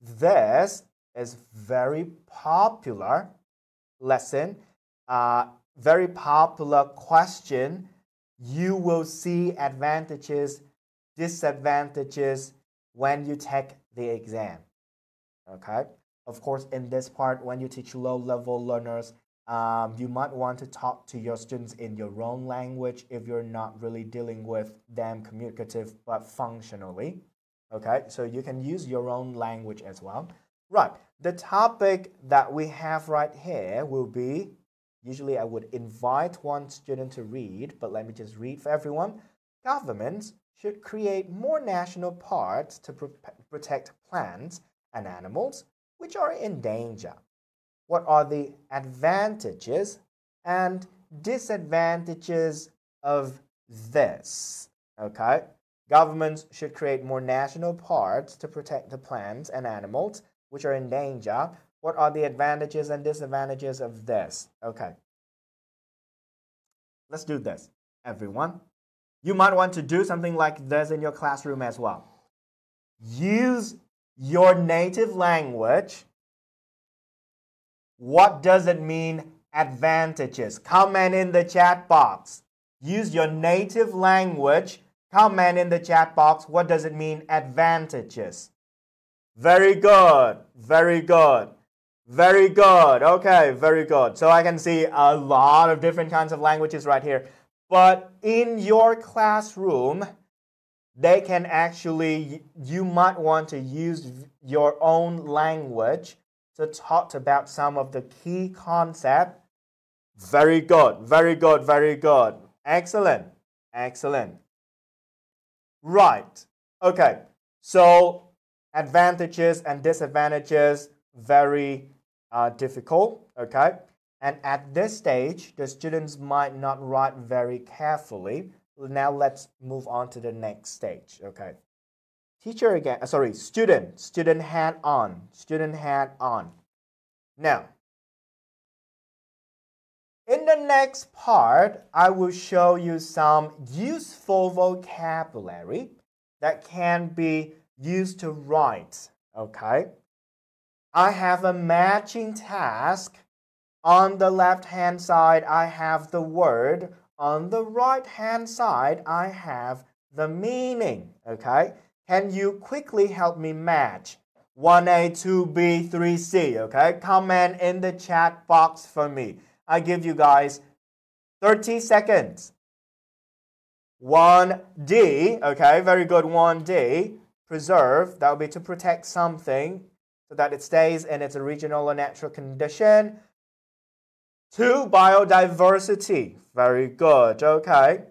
This is very popular lesson, very popular question. You will see advantages, disadvantages when you take the exam. Okay? Of course, in this part, when you teach low-level learners, you might want to talk to your students in your own language if you're not really dealing with them communicative but functionally. Okay, so you can use your own language as well. Right, the topic that we have right here will be, usually I would invite one student to read, but let me just read for everyone. Governments should create more national parks to protect plants and animals which are in danger. What are the advantages and disadvantages of this? Okay, governments should create more national parks to protect the plants and animals which are in danger. What are the advantages and disadvantages of this? Okay, let's do this, everyone. You might want to do something like this in your classroom as well. Use your native language. What does it mean, advantages? Comment in the chat box. Use your native language. Comment in the chat box. What does it mean, advantages? Very good. Very good. Very good. Okay, very good. So I can see a lot of different kinds of languages right here. But in your classroom, they can actually, you might want to use your own language to talk about some of the key concepts. Very good, very good, very good. Excellent, excellent. Right, okay. So advantages and disadvantages, very difficult, okay? And at this stage, the students might not write very carefully. Now let's move on to the next stage, okay? Teacher again, student hat on, student hat on. Now, in the next part, I will show you some useful vocabulary that can be used to write, okay? I have a matching task On the left-hand side, I have the word. On the right-hand side, I have the meaning. Okay? Can you quickly help me match 1A, 2B, 3C? Okay? Comment in the chat box for me. I give you guys 30 seconds. 1D, okay, very good, 1D, preserve, that will be to protect something so that it stays in its original or natural condition. 2, biodiversity, very good, okay.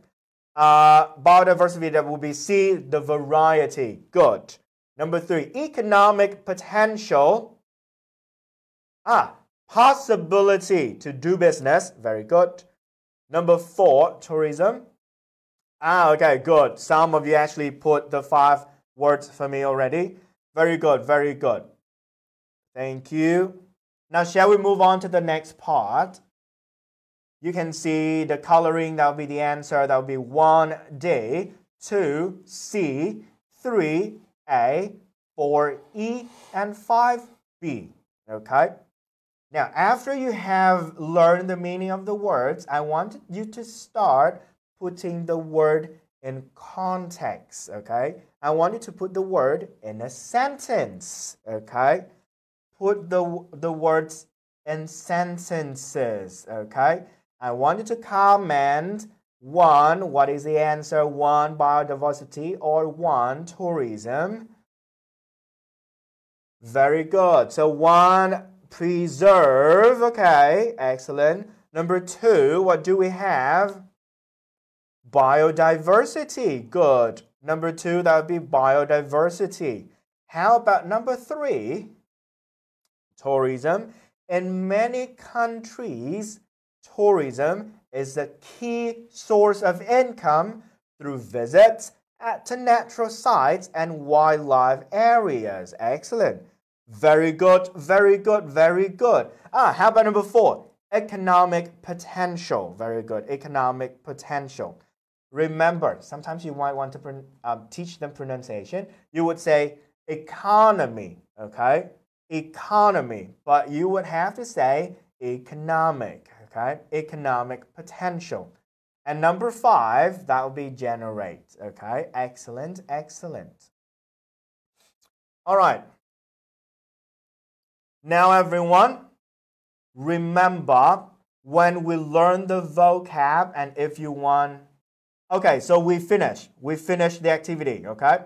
Biodiversity, that will be C, the variety, good. Number 3, economic potential. Possibility to do business, very good. Number 4, tourism. Okay, good. Some of you actually put the 5 words for me already. Very good, very good. Thank you. Now, shall we move on to the next part? You can see the coloring, that will be the answer. That will be 1D, 2C, 3A, 4E, and 5B. Okay? Now, after you have learned the meaning of the words, I want you to start putting the word in context, okay? I want you to put the word in a sentence, okay? Put the words in sentences, okay? I want you to comment 1, what is the answer? 1, biodiversity, or 1, tourism. Very good. So 1, preserve, okay, excellent. Number 2, what do we have? Biodiversity, good. Number 2, that would be biodiversity. How about number 3? Tourism. In many countries, tourism is a key source of income through visits to natural sites and wildlife areas. Excellent. Very good, very good, very good. How about number 4? Economic potential. Very good. Economic potential. Remember, sometimes you might want to teach them pronunciation. You would say economy, okay? Economy, but you would have to say economic, okay? Economic potential. And number 5, that would be generate, okay? Excellent, excellent. All right. Now, everyone, remember when we learn the vocab, and if you want... Okay, so we finished the activity, okay?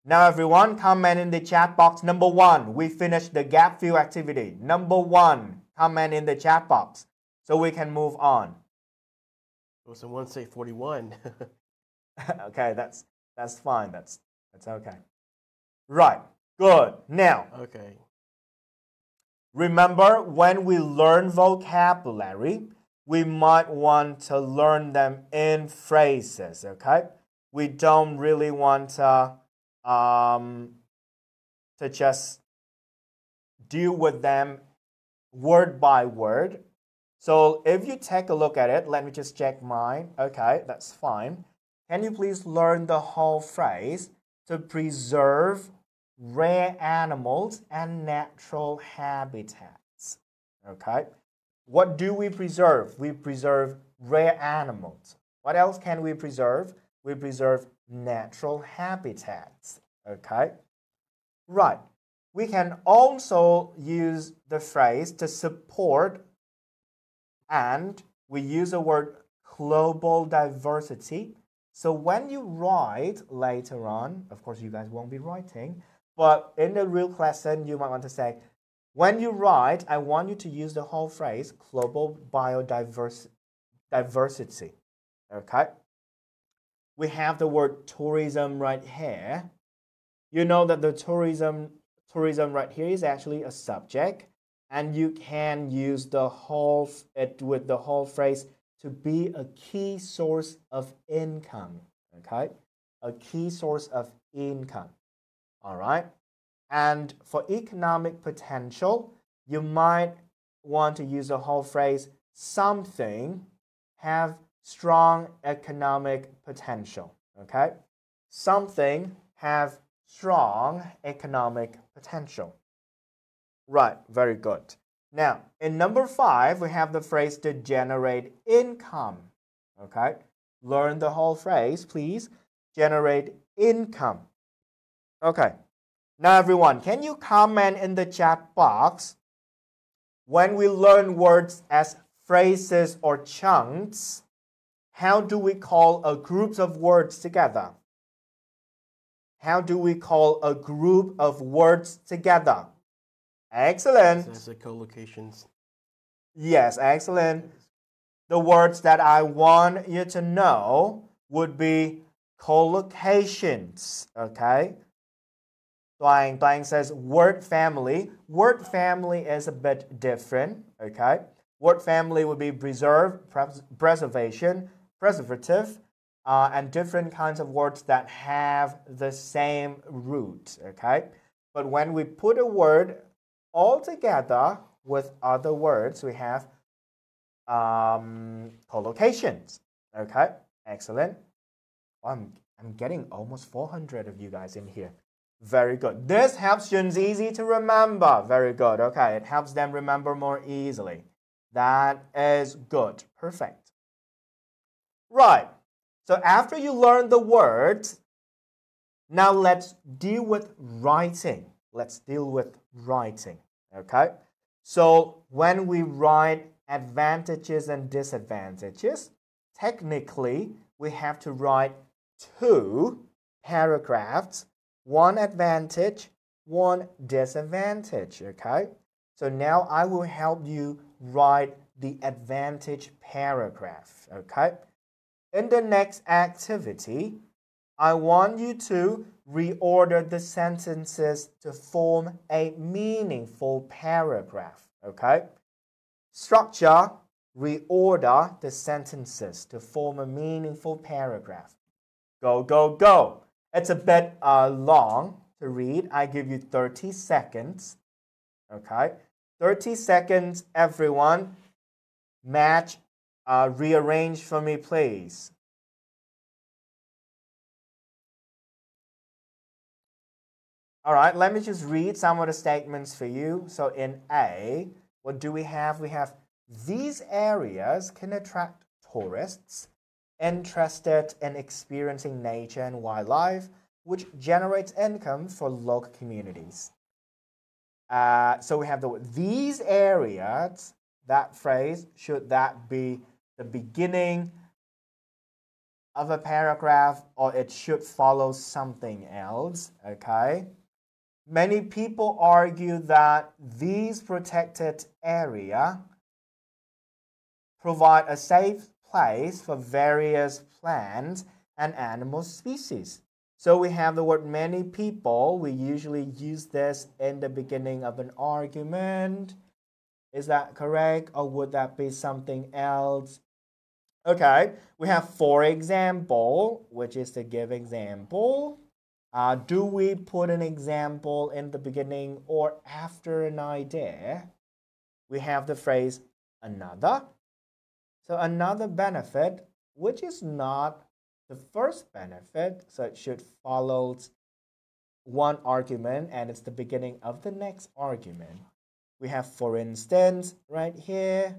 Now, everyone, comment in the chat box. Number 1, we finished the gap fill activity. Number 1, comment in the chat box so we can move on. Well, someone say 41. Okay, that's fine. That's okay. Right, good. Now, Okay. remember when we learn vocabulary, we might want to learn them in phrases, okay? We don't really want to just deal with them word by word. So if you take a look at it, let me just check mine. Okay, that's fine. Can you please learn the whole phrase? To preserve rare animals and natural habitats. Okay? What do we preserve? We preserve rare animals. What else can we preserve? We preserve natural habitats. Okay? Right. We can also use the phrase to support, and we use the word global diversity. So when you write later on, of course you guys won't be writing, but in the real lesson you might want to say, when you write, I want you to use the whole phrase global biodiversity. Okay? We have the word tourism right here. You know that the tourism right here is actually a subject, and you can use the whole with the whole phrase to be a key source of income. Okay? A key source of income. All right? And for economic potential, you might want to use the whole phrase something have strong economic potential. Okay? Something have strong economic potential. Right, very good. Now, in number 5, we have the phrase to generate income. Okay, learn the whole phrase, please. Generate income. Okay, now everyone, can you comment in the chat box when we learn words as phrases or chunks? How do we call a group of words together? How do we call a group of words together? Excellent. As the collocations. Yes, excellent. The words that I want you to know would be collocations. Okay. Duang says word family. Word family is a bit different. Okay. Word family would be preserve, preservation, preservative, and different kinds of words that have the same root. Okay. But when we put a word all together with other words, we have collocations. Okay, excellent. I'm getting almost 400 of you guys in here. Very good. This helps students easy to remember. Very good. Okay, it helps them remember more easily. That is good. Perfect. Right. So after you learn the words, now let's deal with writing. Let's deal with writing. Okay. So when we write advantages and disadvantages, technically we have to write 2 paragraphs, 1 advantage, 1 disadvantage. Okay. So now I will help you write the advantage paragraph. Okay. In the next activity, I want you to reorder the sentences to form a meaningful paragraph. Okay? Structure, reorder the sentences to form a meaningful paragraph. Go, go, go. It's a bit long to read. I give you 30 seconds. Okay? 30 seconds, everyone. Match, rearrange for me, please. All right, let me just read some of the statements for you. So in A, what do we have? We have these areas can attract tourists interested in experiencing nature and wildlife, which generates income for local communities. So we have these areas, that phrase, should that be the beginning of a paragraph or it should follow something else? Okay. Many people argue that these protected areas provide a safe place for various plant and animal species. So we have the word many people. We usually use this in the beginning of an argument. Is that correct, or would that be something else? Okay, we have for example, which is to give example. Do we put an example in the beginning or after an idea? We have the phrase another. So another benefit, which is not the first benefit, so it should follow one argument and it's the beginning of the next argument. We have for instance right here,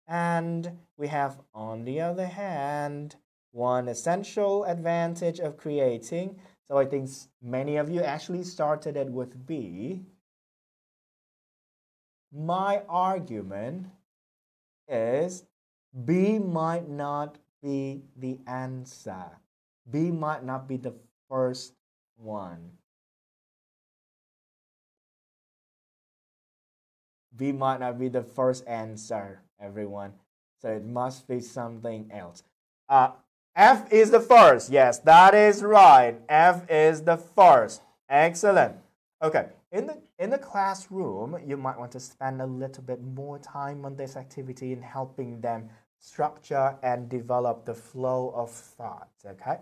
and we have on the other hand, one essential advantage of creating. So I think many of you actually started it with B. My argument is B might not be the answer. B might not be the first one. B might not be the first answer, everyone. So it must be something else. F is the first. Yes, that is right. F is the first. Excellent. Okay. In the classroom, you might want to spend a little bit more time on this activity in helping them structure and develop the flow of thoughts. Okay.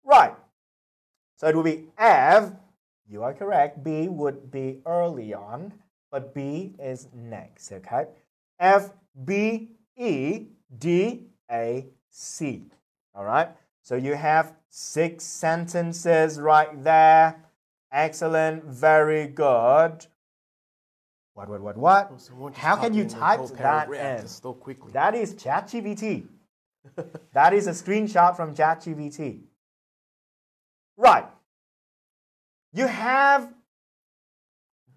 Right. So it will be F. You are correct. B would be early on, but B is next. Okay. F, B, E, D, A, C. All right. So you have 6 sentences right there. Excellent. Very good. What? Someone just How can you in the type whole that paragraph in? just so quickly? That is ChatGPT. That is a screenshot from ChatGPT. Right. You have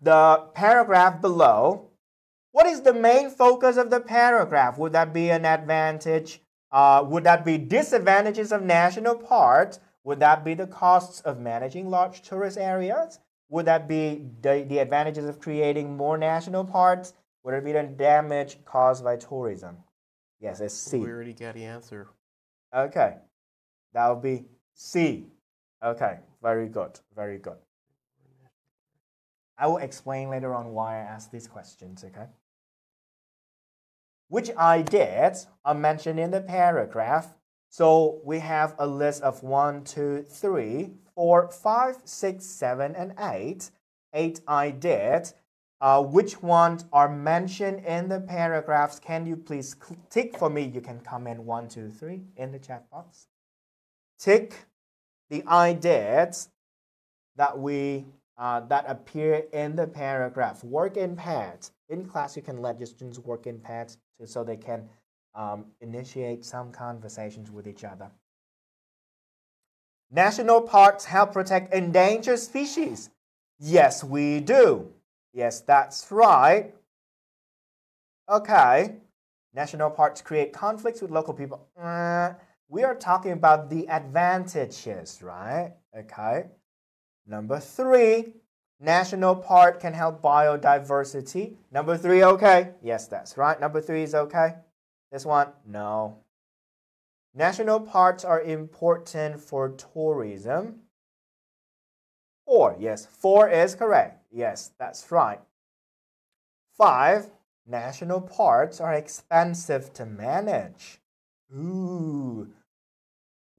the paragraph below. What is the main focus of the paragraph? Would that be an advantage? Would that be disadvantages of national parks? Would that be the costs of managing large tourist areas? Would that be the advantages of creating more national parks? Would it be the damage caused by tourism? Yes, it's C. We already got the answer. Okay, that would be C. Okay, very good, very good. I will explain later on why I asked these questions, okay? Which ideas are mentioned in the paragraph. So we have a list of 1, 2, 3, 4, 5, 6, 7, and 8. 8 ideas. Which ones are mentioned in the paragraphs? Can you please tick for me? You can comment 1, 2, 3 in the chat box. Tick the ideas that that appear in the paragraph. Work in pairs. In class, you can let your students work in pairs so they can initiate some conversations with each other. National parks help protect endangered species. Yes, we do. Yes, that's right. Okay. National parks create conflicts with local people. We are talking about the advantages, right? Okay. Number 3, national park can help biodiversity. Number 3, okay. Yes, that's right. Number 3 is okay. This one, no. National parks are important for tourism. 4, yes, 4 is correct. Yes, that's right. 5, national parks are expensive to manage. Ooh.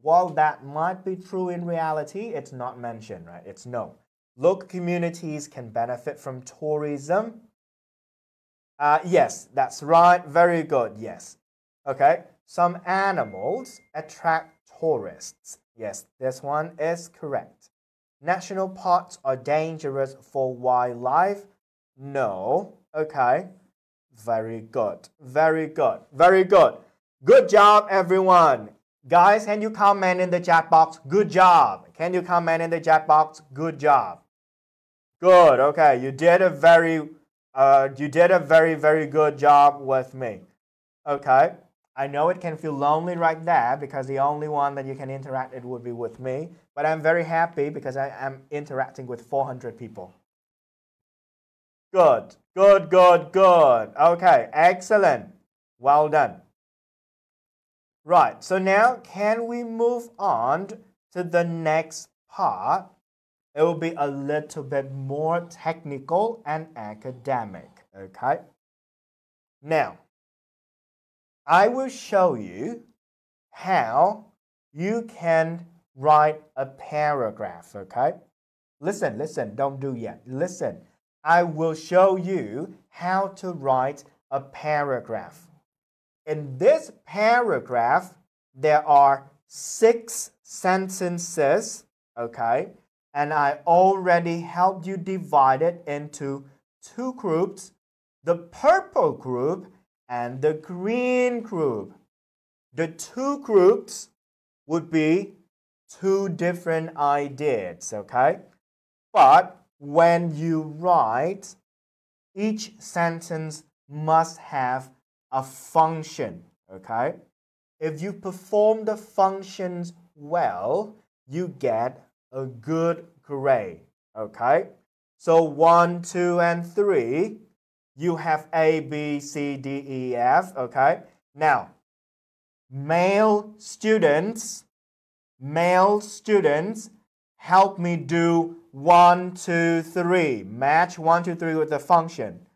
While that might be true in reality, it's not mentioned, right? It's no. Local communities can benefit from tourism. Yes, that's right. Very good. Yes. Okay. Some animals attract tourists. Yes, this one is correct. National parks are dangerous for wildlife. No. Okay. Very good. Very good. Very good. Good job, everyone. Guys, can you comment in the chat box? Good job. Can you comment in the chat box? Good job. Good. Okay, you did a very, very good job with me. Okay, I know it can feel lonely right there because the only one that you can interact with would be with me. But I'm very happy because I am interacting with 400 people. Good. Good. Good. Good. Okay, excellent. Well done. Right, so now can we move on to the next part? It will be a little bit more technical and academic, okay? Now, I will show you how you can write a paragraph, okay? Listen, don't do yet. Listen, I will show you how to write a paragraph. In this paragraph, there are 6 sentences, okay? And I already helped you divide it into 2 groups, the purple group and the green group. The 2 groups would be 2 different ideas, okay? But when you write, each sentence must have a function, okay? If you perform the functions well, you get a good grade, okay? So 1, 2, and 3, you have A, B, C, D, E, F, okay? Now, male students, help me do 1, 2, 3. Match 1, 2, 3 with the function.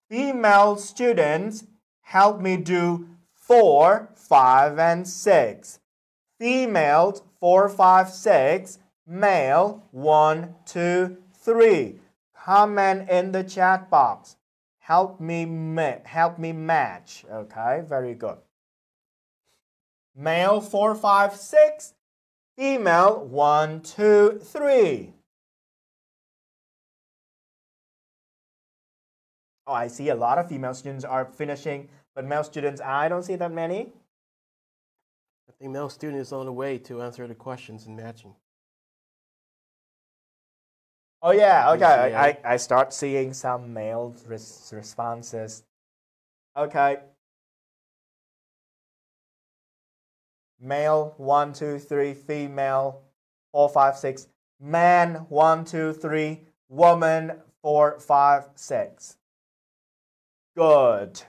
Female students, help me do 4, 5, and 6. Females, 4, 5, 6. Male, 1, 2, 3. Comment in the chat box. Help me match. Okay, very good. Male, 4, 5, 6. Female, 1, 2, 3. Oh, I see a lot of female students are finishing, but male students, I don't see that many. I think male student is on the way to answer the questions and matching. Oh yeah, okay. ACA. I start seeing some male responses. Okay. Male 1, 2, 3, female 4, 5, 6, man 1, 2, 3, woman 4, 5, 6. Good.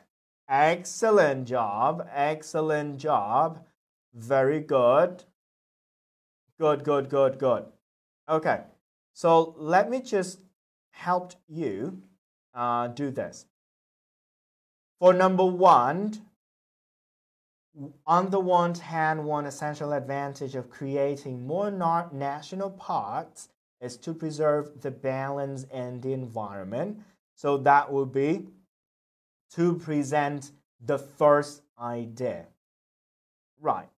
Excellent job. Excellent job. Very good. Good, good, good, good. Okay. So let me just help you do this. For number 1, on the one hand, one essential advantage of creating more national parks is to preserve the balance in the environment. So that would be to present the first idea. Right.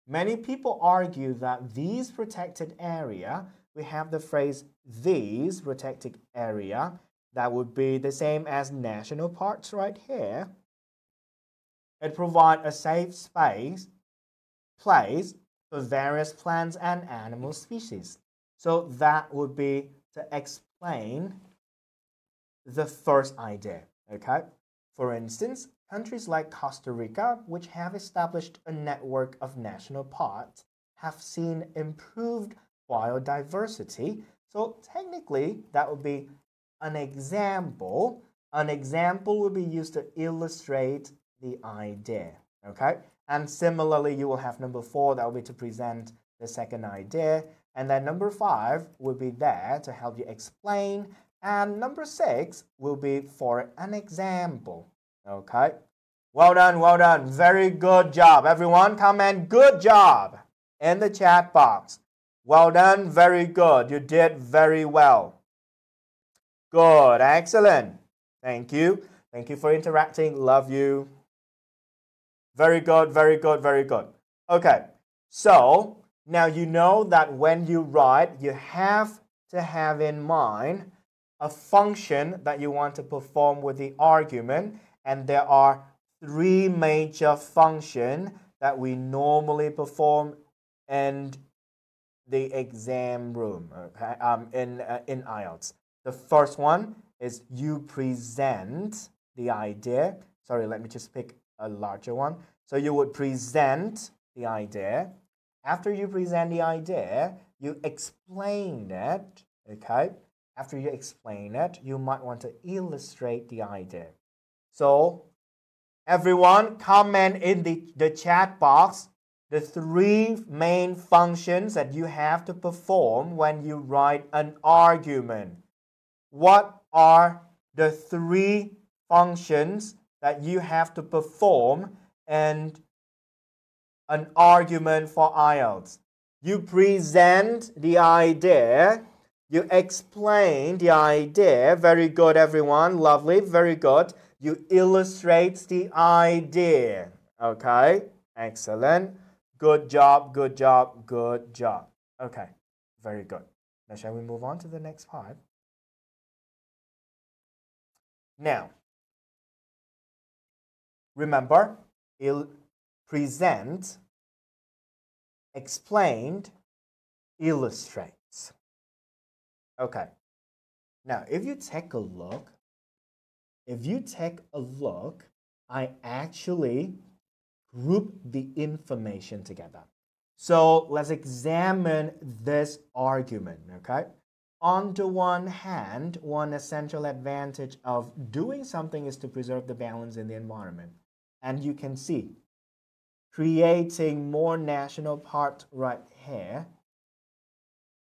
Many people argue that these protected area, we have the phrase these protected area, that would be the same as national parks right here. It provides a safe place for various plants and animal species. So that would be to explain the first idea, okay? For instance, countries like Costa Rica, which have established a network of national parks, have seen improved biodiversity. So technically, that would be an example. An example would be used to illustrate the idea, okay? And similarly, you will have number 4, that will be to present the second idea. And then number 5 will be there to help you explain. And number 6 will be for an example, okay? Well done, well done. Very good job. Everyone, comment good job in the chat box. Well done, very good. You did very well. Good, excellent. Thank you. Thank you for interacting. Love you. Very good, very good, very good. Okay, so now you know that when you write, you have to have in mind a function that you want to perform with the argument, and there are 3 major functions that we normally perform in the exam room, okay? In IELTS. The first one is you present the idea. Sorry, let me just pick a larger one. So you would present the idea. After you present the idea, you explain it, okay? After you explain it, you might want to illustrate the idea. So everyone, comment in the chat box the 3 main functions that you have to perform when you write an argument. What are the 3 functions that you have to perform in an argument for IELTS? You present the idea. You explain the idea. Very good, everyone. Lovely. Very good. You illustrate the idea. Okay. Excellent. Good job, good job, good job. Okay. Very good. Now, shall we move on to the next part? Now, remember, present, explained, illustrates. Okay. Now, if you take a look, I actually group the information together. So let's examine this argument, okay? On the one hand, one essential advantage of doing something is to preserve the balance in the environment. And you can see, creating more national parks right here,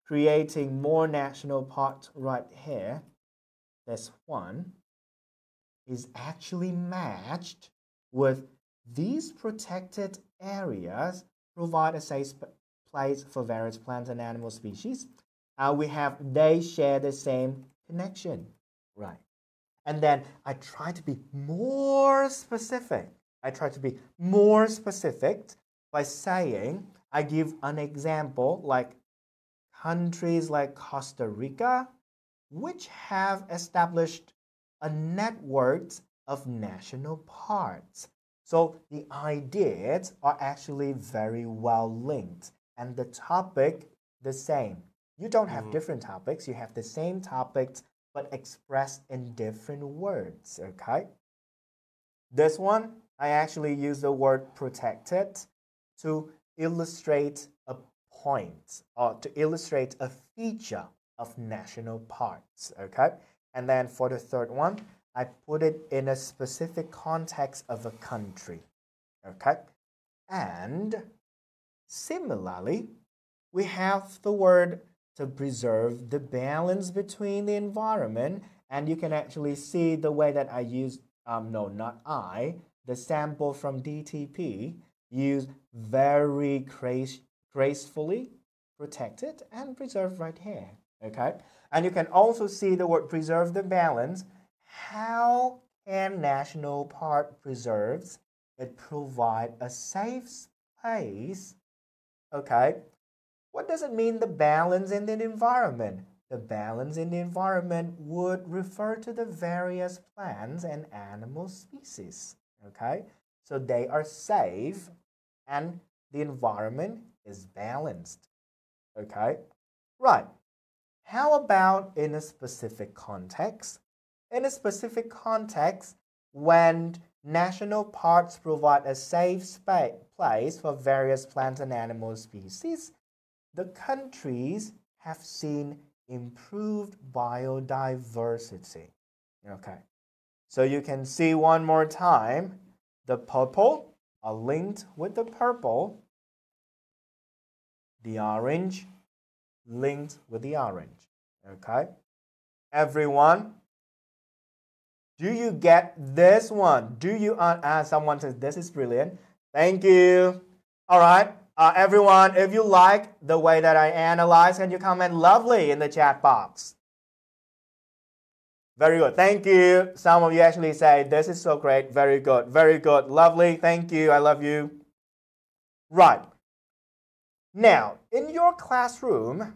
creating more national parks right here, this one is actually matched with these protected areas provide a safe place for various plant and animal species. We have they share the same connection, right? And then I try to be more specific. By saying, I give an example like countries like Costa Rica, which have established a network of national parks. So the ideas are actually very well linked, and the topic the same. You don't have different topics, you have the same topics but expressed in different words, okay? This one, I actually use the word protected to illustrate a point or to illustrate a feature of national parks, okay? And then for the third one, I put it in a specific context of a country, okay? And similarly, we have the word to preserve the balance between the environment, and you can actually see the way that I use, no, not I, the sample from DTP, use very gracefully, protected, and preserve right here, okay? And you can also see the word preserve the balance. How can national park preserves? It provide a safe space, okay? What does it mean, the balance in the environment? The balance in the environment would refer to the various plants and animal species, okay? So they are safe and the environment is balanced, okay? Right. How about in a specific context? In a specific context, when national parks provide a safe place for various plant and animal species, the countries have seen improved biodiversity. Okay, so you can see one more time, the purple are linked with the purple, the orange linked with the orange. Okay, everyone, do you get this one? Do you, someone says this is brilliant. Thank you. All right. Everyone, if you like the way that I analyze, can you comment lovely in the chat box? Very good. Thank you. Some of you actually say, this is so great. Very good. Very good. Lovely. Thank you. I love you. Right. Now, in your classroom,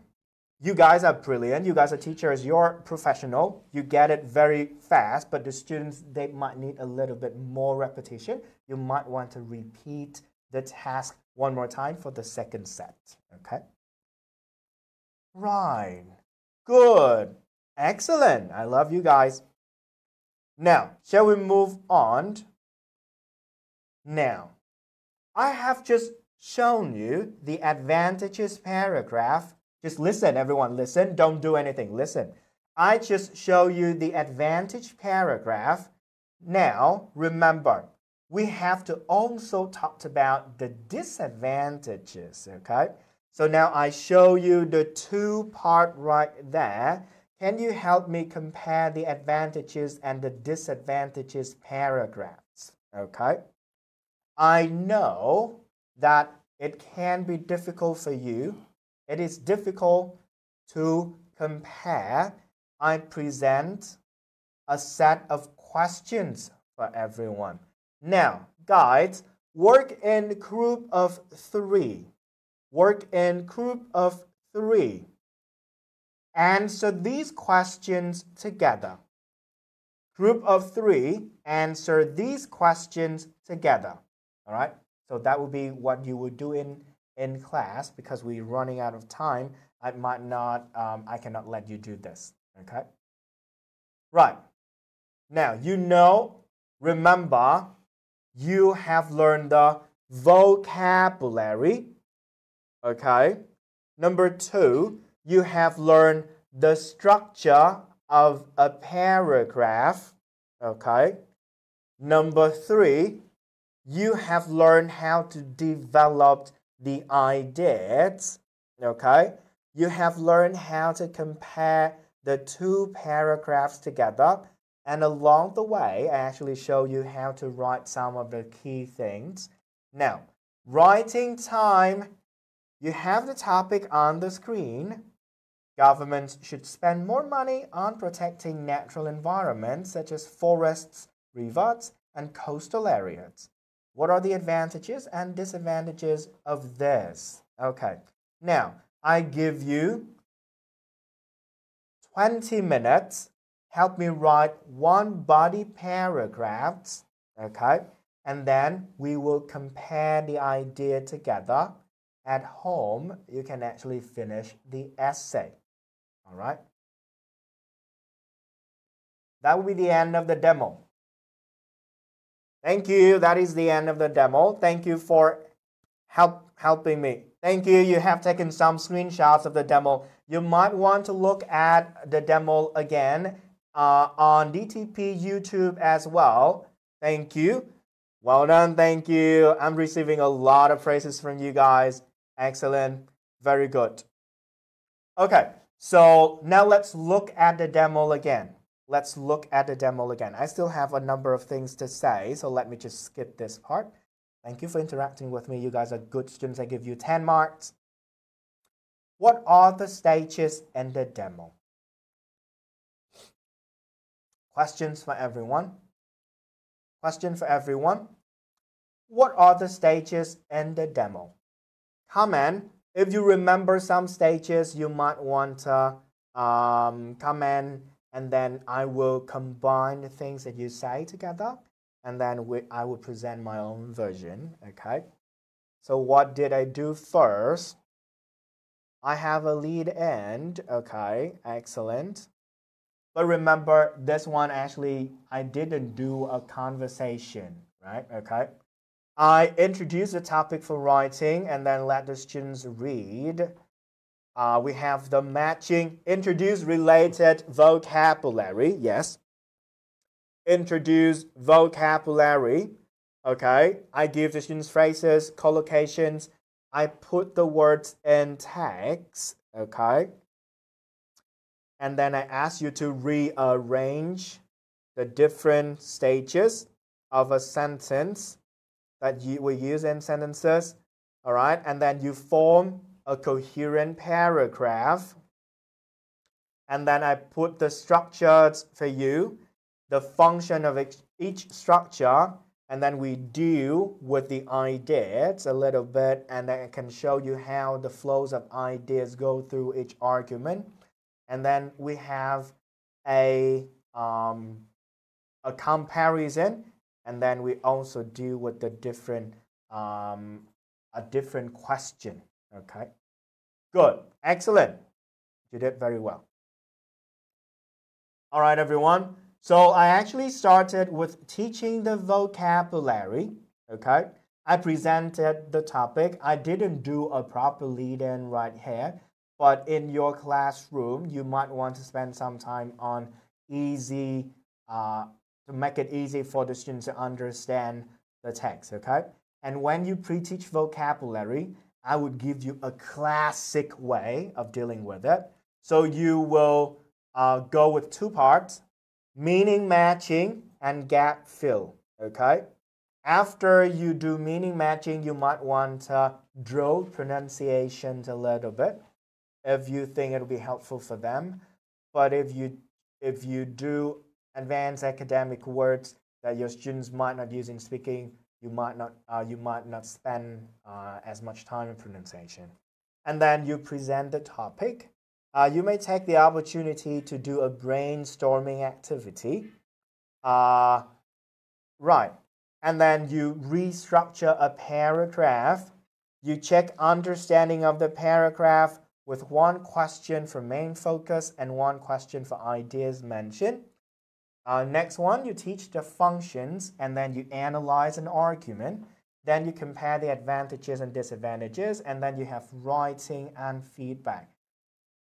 you guys are brilliant. You guys are teachers. You're professional. You get it very fast, but the students, they might need a little bit more repetition. You might want to repeat the task one more time for the second set, okay? Right. Good. Excellent. I love you guys. Now, shall we move on? Now, I have just shown you the advantages paragraph. Just listen, everyone, listen. Don't do anything. Listen. I just show you the advantage paragraph. Now, remember, we have to also talk about the disadvantages, okay? So now I show you the two part right there. Can you help me compare the advantages and the disadvantages paragraphs, okay? I know that it can be difficult for you. It is difficult to compare. I present a set of questions for everyone. Now, guys, work in group of 3. Work in group of 3. Answer these questions together. Group of 3, answer these questions together. All right? So that would be what you would do in class. Because we're running out of time, I cannot let you do this. Okay? Right. Now, remember, you have learned the vocabulary, okay? Number 2, you have learned the structure of a paragraph, okay? Number 3, you have learned how to develop the ideas, okay? You have learned how to compare the two paragraphs together. And along the way, I actually show you how to write some of the key things. Now, writing time, you have the topic on the screen. Governments should spend more money on protecting natural environments such as forests, rivers, and coastal areas. What are the advantages and disadvantages of this? Okay, now I give you 20 minutes. help me write one body paragraph, okay? And then we will compare the idea together. At home, you can actually finish the essay, all right? That will be the end of the demo. Thank you. That is the end of the demo. Thank you for helping me. Thank you. You have taken some screenshots of the demo. You might want to look at the demo again on DTP YouTube as well. Thank you. Well done. Thank you. I'm receiving a lot of praises from you guys. Excellent. Very good. Okay. So now let's look at the demo again. Let's look at the demo again. I still have a number of things to say, so let me just skip this part. Thank you for interacting with me. You guys are good students. I give you 10 marks. What are the stages in the demo? Questions for everyone? Question for everyone. What are the stages in the demo? Comment. If you remember some stages, you might want to comment, and then I will combine the things that you say together, and then I will present my own version, okay? So what did I do first? I have a lead end, okay, excellent. But remember, this one actually, I didn't do a conversation, right, okay? I introduced the topic for writing and then let the students read. We have the matching, introduce related vocabulary, yes. Introduce vocabulary, okay. I give the students phrases, collocations. I put the words in text, okay. And then I ask you to rearrange the different stages of a sentence that we use in sentences, all right. And then you form a coherent paragraph, and then I put the structures for you, the function of each structure, and then we deal with the ideas a little bit, and then I can show you how the flows of ideas go through each argument. And then we have a comparison, and then we also deal with the different a different question. Okay, good, excellent. You did very well. All right, everyone. So I actually started with teaching the vocabulary. Okay, I presented the topic. I didn't do a proper lead-in right here, but in your classroom, you might want to spend some time on easy to make it easy for the students to understand the text. Okay, and when you pre-teach vocabulary, I would give you a classic way of dealing with it. So you will go with two parts, meaning matching and gap fill, okay? After you do meaning matching, you might want to drill pronunciations a little bit if you think it'll be helpful for them. But if you do advanced academic words that your students might not use in speaking, you might not spend as much time in pronunciation. And then you present the topic. You may take the opportunity to do a brainstorming activity. Right. And then you restructure a paragraph. You check understanding of the paragraph with one question for main focus and one question for ideas mentioned. Next one, you teach the functions, and then you analyze an argument. Then you compare the advantages and disadvantages, and then you have writing and feedback.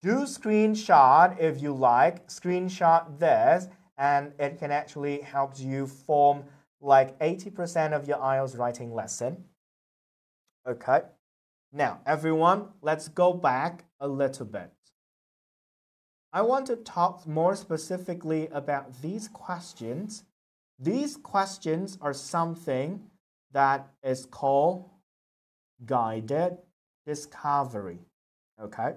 Do screenshot if you like. Screenshot this, and it can actually help you form like 80% of your IELTS writing lesson. Okay. Now, everyone, let's go back a little bit. I want to talk more specifically about these questions. These questions are something that is called guided discovery. Okay?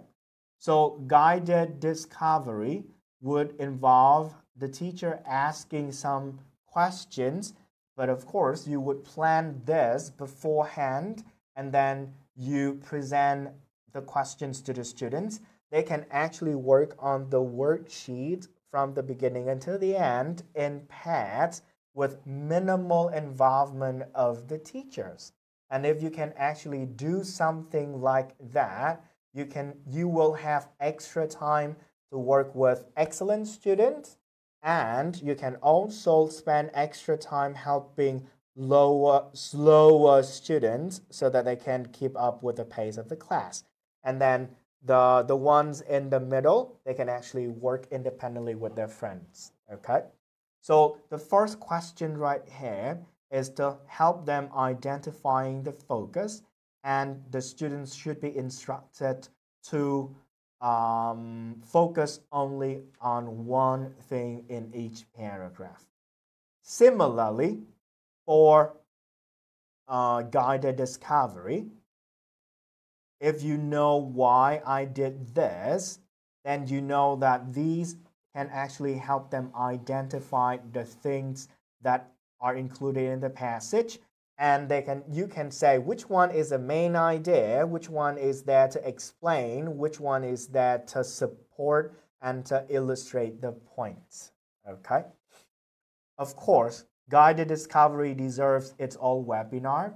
So guided discovery would involve the teacher asking some questions, but of course you would plan this beforehand, and then you present the questions to the students. They can actually work on the worksheet from the beginning until the end in pairs with minimal involvement of the teachers. And if you can actually do something like that, you will have extra time to work with excellent students, and you can also spend extra time helping slower students so that they can keep up with the pace of the class. And then the ones in the middle, they can actually work independently with their friends. Okay? So the first question right here is to help them identifying the focus, and the students should be instructed to focus only on one thing in each paragraph. Similarly, for guided discovery, if you know why I did this, then you know that these can actually help them identify the things that are included in the passage, and you can say which one is the main idea, which one is there to explain, which one is there to support and to illustrate the points. Okay? Of course, guided discovery deserves its own webinar.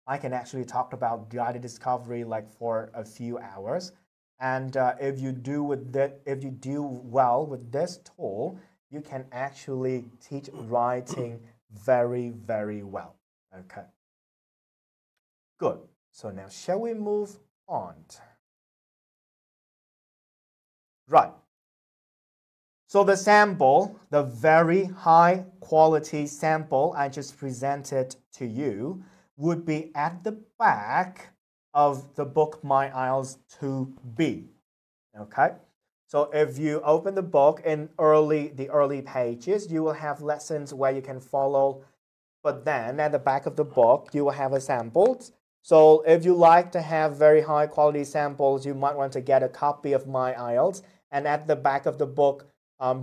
I can actually talk about guided discovery like for a few hours. And if you do well with this tool, you can actually teach writing very, very well. Okay. Good. So now shall we move on? Right. So the sample, the very high quality sample I just presented to you, would be at the back of the book My IELTS 2B. Okay? So if you open the book in the early pages, you will have lessons where you can follow, but then at the back of the book, you will have a samples. So if you like to have very high quality samples, you might want to get a copy of My IELTS, and at the back of the book,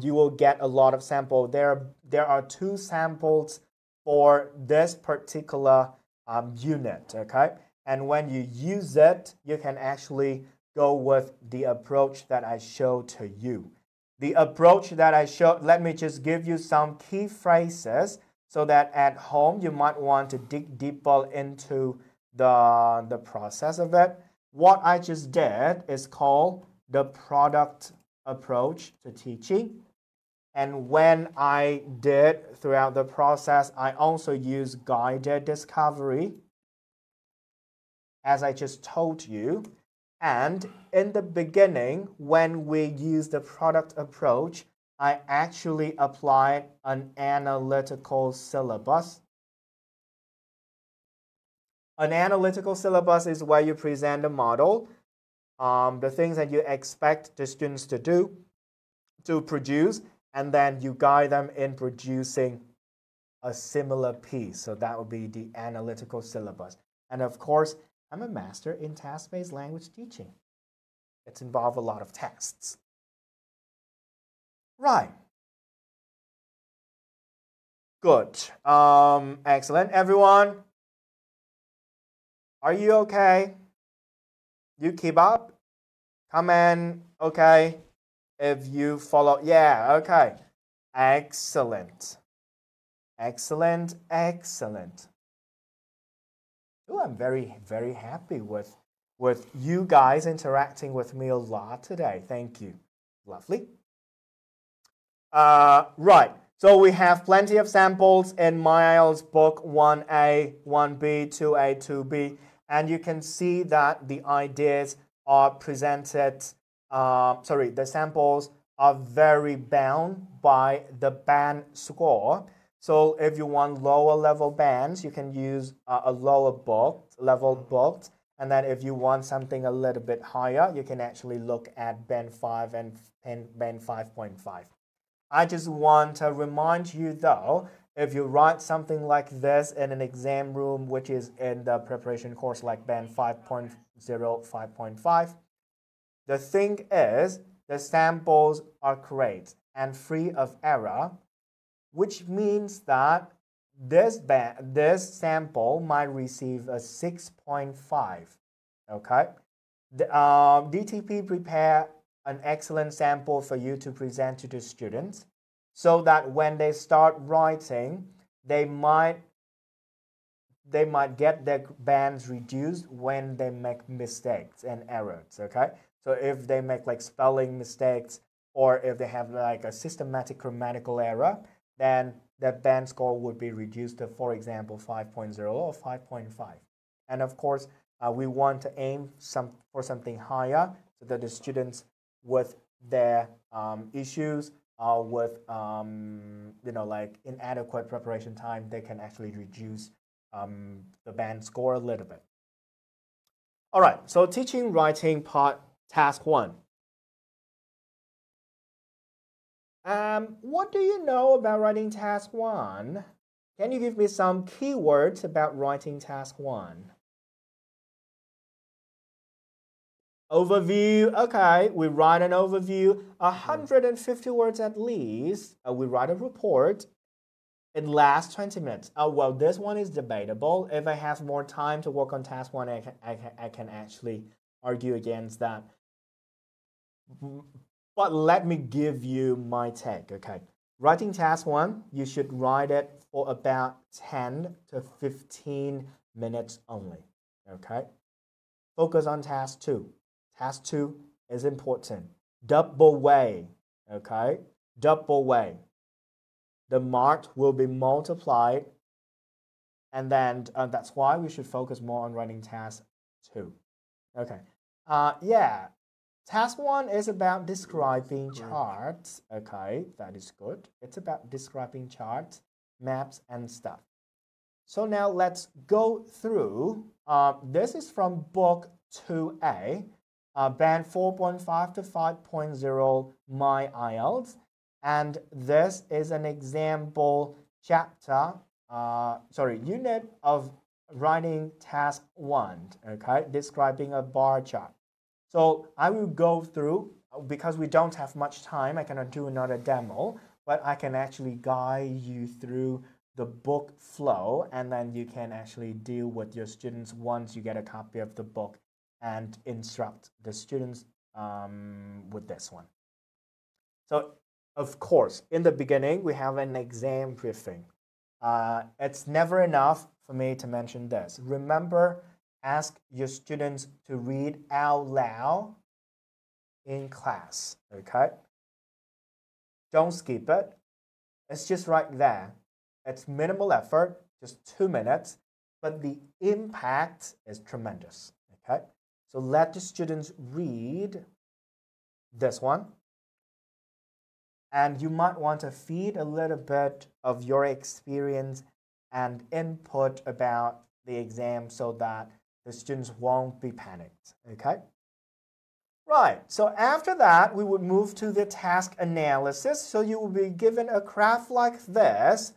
you will get a lot of samples. There are 2 samples for this particular unit, okay? And when you use it, you can actually go with the approach that I showed to you. The approach that I showed, let me just give you some key phrases so that at home you might want to dig deeper into the process of it. What I just did is called the product approach to teaching. And when I did throughout the process, I also used guided discovery, as I just told you. And in the beginning, when we use the product approach, I actually applied an analytical syllabus. An analytical syllabus is where you present a model, the things that you expect the students to do, to produce, and then you guide them in producing a similar piece. So that would be the analytical syllabus. And of course, I'm a master in task-based language teaching. It's involved a lot of tests. Right. Good. Excellent. Everyone, are you okay? You keep up? Comment, okay. If you follow, yeah, okay. Excellent. Excellent, excellent. Oh, I'm very, very happy with you guys interacting with me a lot today. Thank you. Lovely. Right. So we have plenty of samples in My IELTS book 1A, 1B, 2A, 2B. And you can see that the ideas are presented, the samples are very bound by the band score. So if you want lower level bands, you can use a lower level book. And then if you want something a little bit higher, you can actually look at band 5 and band 5.5. I just want to remind you though, if you write something like this in an exam room, which is in the preparation course like band 5.0, 5.5, the thing is the samples are correct and free of error, which means that this sample might receive a 6.5. Okay, the DTP prepare an excellent sample for you to present to the students, so that when they start writing, they might get their bands reduced when they make mistakes and errors. Okay, so if they make like spelling mistakes, or if they have like a systematic grammatical error, then the band score would be reduced to, for example, 5.0 or 5.5. And of course, we want to aim for something higher, so that the students with their issues with like inadequate preparation time, they can actually reduce the band score a little bit. All right, so teaching writing part, task 1. What do you know about writing task 1? Can you give me some keywords about writing task 1? Overview. Okay, we write an overview, 150 words at least. We write a report. It lasts 20 minutes. Well, this one is debatable. If I have more time to work on task 1, I can actually argue against that. But let me give you my take. Okay, writing task 1, you should write it for about 10 to 15 minutes only. Okay, focus on task 2. Task 2 is important. Double way. Okay, double way. The mark will be multiplied, and then that's why we should focus more on writing task 2. Okay, yeah. Task 1 is about describing charts. Okay, that is good. It's about describing charts, maps, and stuff. So now let's go through. This is from book 2A, band 4.5 to 5.0, My IELTS. And this is an example chapter, unit of writing task 1, okay, describing a bar chart. So I will go through, because we don't have much time, I cannot do another demo, but I can actually guide you through the book flow, and then you can actually deal with your students once you get a copy of the book and instruct the students with this one. So, of course, in the beginning, we have an exam briefing. It's never enough for me to mention this. Remember, ask your students to read out loud in class, okay? Don't skip it. It's just right there. It's minimal effort, just 2 minutes, but the impact is tremendous, okay? So let the students read this one. And you might want to feed a little bit of your experience and input about the exam so that the students won't be panicked, okay? Right, so after that, we would move to the task analysis. So you will be given a graph like this.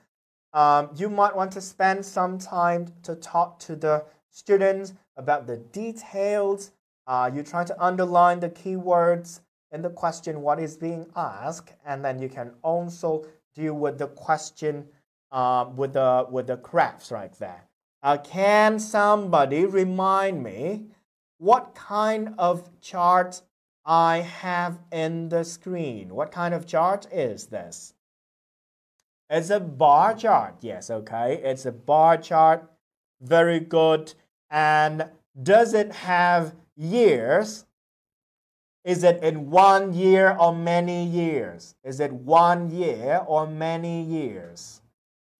You might want to spend some time to talk to the students about the details. You try to underline the keywords in the question, what is being asked, and then you can also deal with the question with the graphs right there. Can somebody remind me what kind of chart I have in the screen? What kind of chart is this? It's a bar chart. Yes, okay. It's a bar chart. Very good. And does it have years? Is it in 1 year or many years? Is it 1 year or many years?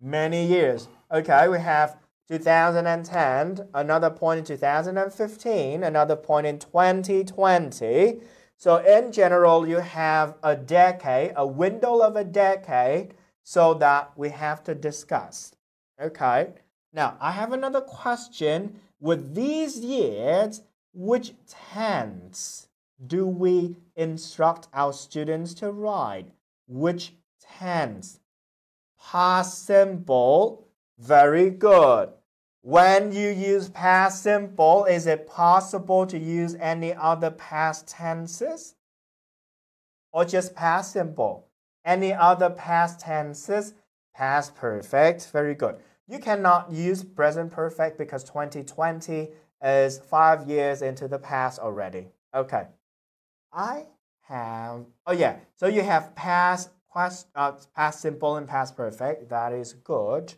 Many years. Okay, we have 2010, another point in 2015, another point in 2020. So in general, you have a decade, a window of a decade, so that we have to discuss. Okay, now I have another question. With these years, which tense do we instruct our students to write? Which tense? Past simple. Very good. When you use past simple, is it possible to use any other past tenses? Or just past simple? Any other past tenses? Past perfect. Very good. You cannot use present perfect because 2020 is 5 years into the past already. Okay. I have, oh yeah, so you have past simple and past perfect. That is good.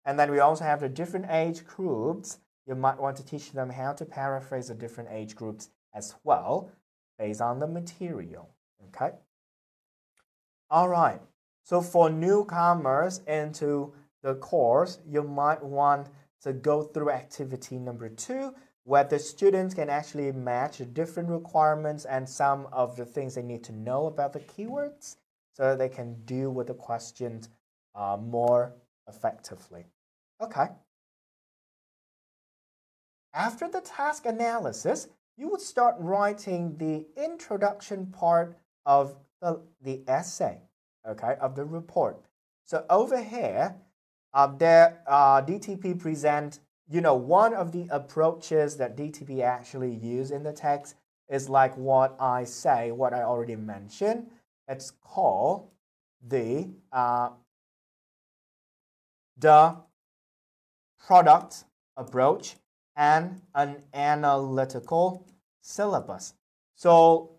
And then we also have the different age groups. You might want to teach them how to paraphrase the different age groups as well, based on the material. Okay. All right. So for newcomers into the course, you might want to go through activity number 2, where the students can actually match the different requirements and some of the things they need to know about the keywords so that they can deal with the questions more effectively. Okay. After the task analysis, you would start writing the introduction part of the essay, okay, of the report. So over here, DTP present, one of the approaches that DTP actually use in the text is like what I already mentioned. It's called the product approach and an analytical syllabus. So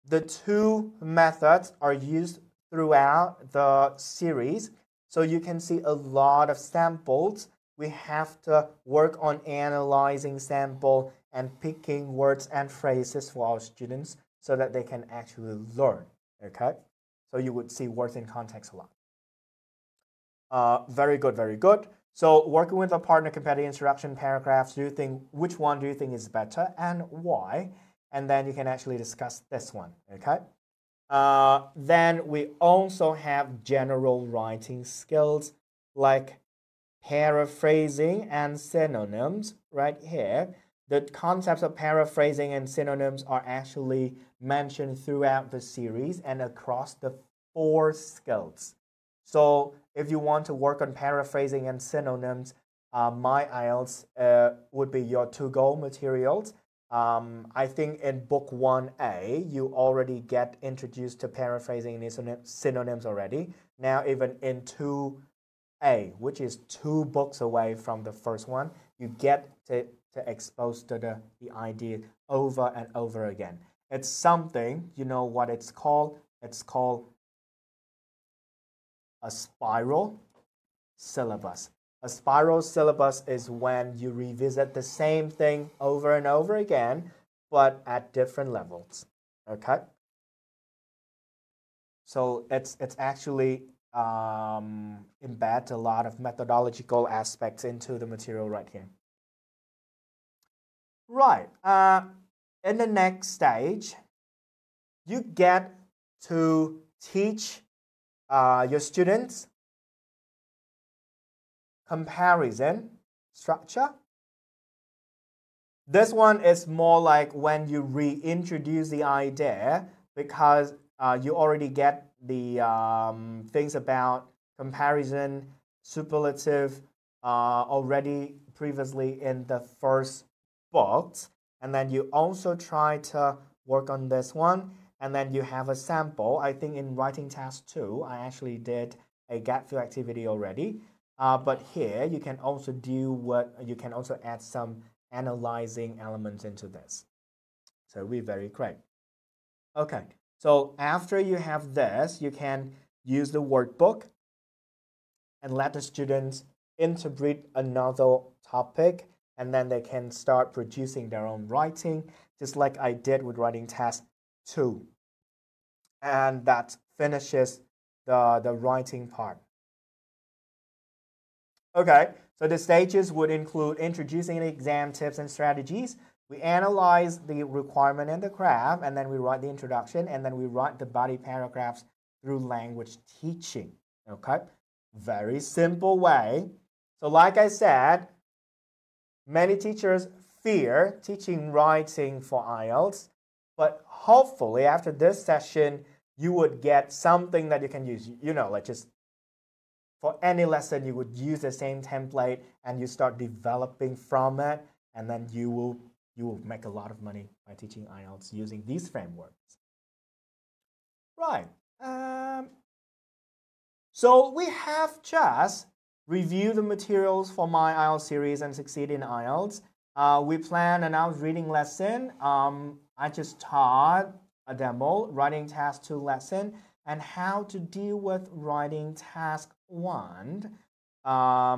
the two methods are used throughout the series. So you can see a lot of samples. We have to work on analyzing sample and picking words and phrases for our students so that they can actually learn. Okay, so you would see words in context a lot. Very good, very good. So working with a partner, competitive instruction paragraphs, which one do you think is better and why? And then you can actually discuss this one. Okay. Then we also have general writing skills like paraphrasing and synonyms right here. The concepts of paraphrasing and synonyms are actually mentioned throughout the series and across the 4 skills. So if you want to work on paraphrasing and synonyms, My IELTS would be your to-go materials. I think in book 1A, you already get introduced to paraphrasing and synonyms already. Now even in 2A, which is 2 books away from the first one, you get to expose to the idea over and over again. It's something, you know what it's called? It's called a spiral syllabus. A spiral syllabus is when you revisit the same thing over and over again, but at different levels. Okay? So it's actually embed a lot of methodological aspects into the material right here. Right. In the next stage, you get to teach your students comparison structure. This one is more like when you reintroduce the idea because you already get the things about comparison, superlative already previously in the first book, and then you also try to work on this one, and then you have a sample. I think in writing task 2, I actually did a gap fill activity already. But here you can also you can also add some analyzing elements into this. So we're very great. Okay, so after you have this, you can use the workbook and let the students interpret another topic, and then they can start producing their own writing, just like I did with writing task 2. And that finishes the writing part. Okay, so the stages would include introducing the exam tips and strategies. We analyze the requirement and the graph, and then we write the introduction, and then we write the body paragraphs through language teaching. Okay, very simple way. So like I said, many teachers fear teaching writing for IELTS, but hopefully after this session, you would get something that you can use. Like just for any lesson, you would use the same template and you start developing from it, and then you will make a lot of money by teaching IELTS using these frameworks. Right. So we have just reviewed the materials for My IELTS series and Succeed in IELTS. We plan an out reading lesson. I just taught a demo, writing task 2 lesson, and how to deal with writing task 1. I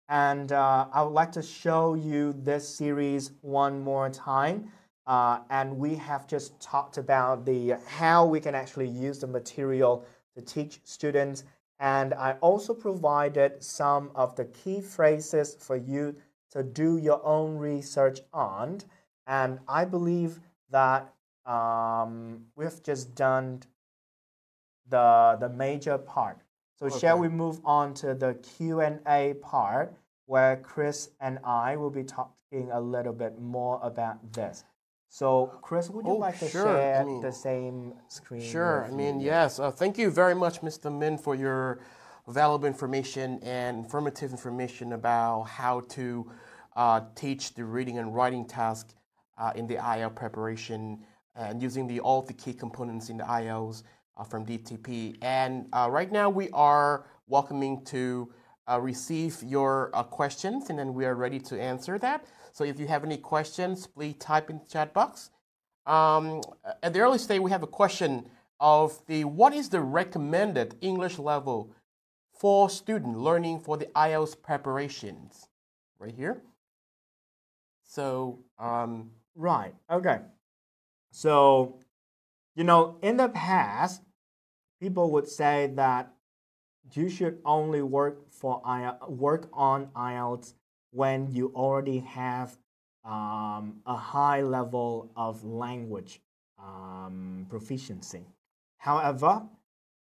would like to show you this series one more time. And we have just talked about how we can actually use the material to teach students. And I also provided some of the key phrases for you to do your own research on. And I believe that we've just done the major part. So shall we move on to the Q&A part, where Chris and I will be talking a little bit more about this. So, Chris, would you like to share the same screen? Sure. Yes. Thank you very much, Mr. Minh, for your valuable information and informative information about how to teach the reading and writing task in the IELTS preparation and using all the key components in the IELTS from DTP. And right now we are welcoming to receive your questions, and then we are ready to answer that. So if you have any questions, please type in the chat box. At the early stage, we have a question of what is the recommended English level for student learning for the IELTS preparations? Right here. So, right. Okay. So, in the past, people would say that you should only work on IELTS when you already have a high level of language proficiency. However,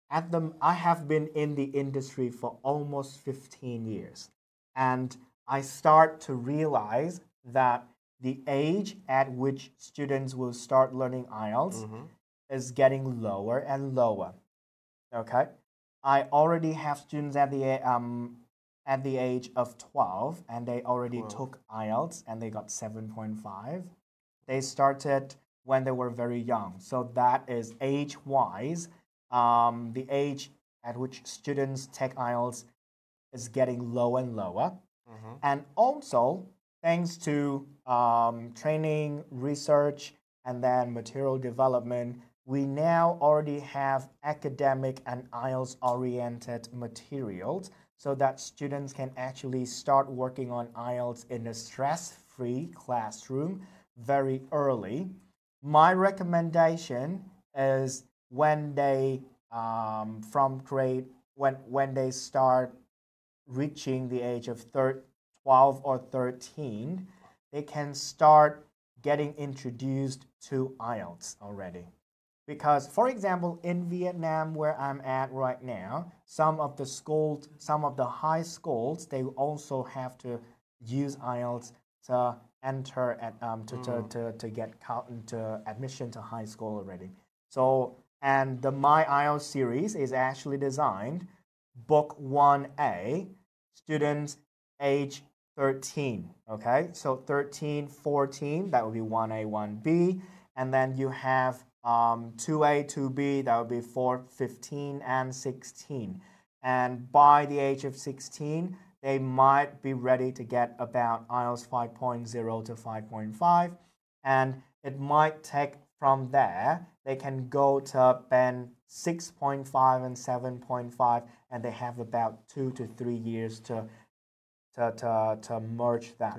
I have been in the industry for almost 15 years, and I start to realize that the age at which students will start learning IELTS is getting lower and lower. Okay, I already have students at the age of 12, and they already took IELTS and they got 7.5. They started when they were very young, so that is age-wise. The age at which students take IELTS is getting lower and lower, and also thanks to training, research, and then material development, we now already have academic and IELTS-oriented materials so that students can actually start working on IELTS in a stress-free classroom very early. My recommendation is when they when they start reaching the age of 12 or 13, they can start getting introduced to IELTS already. Because, for example, in Vietnam, where I'm at right now, some of the high schools, they also have to use IELTS to enter at to get to admission to high school already. So, and the My IELTS series is actually designed book 1A, students age 13. Okay, so 13, 14, that would be 1A, 1B, and then you have 2A, 2B, that would be for 15 and 16. And by the age of 16, they might be ready to get about IELTS 5.0 to 5.5. And it might take from there, they can go to band 6.5 and 7.5, and they have about 2 to 3 years to merge that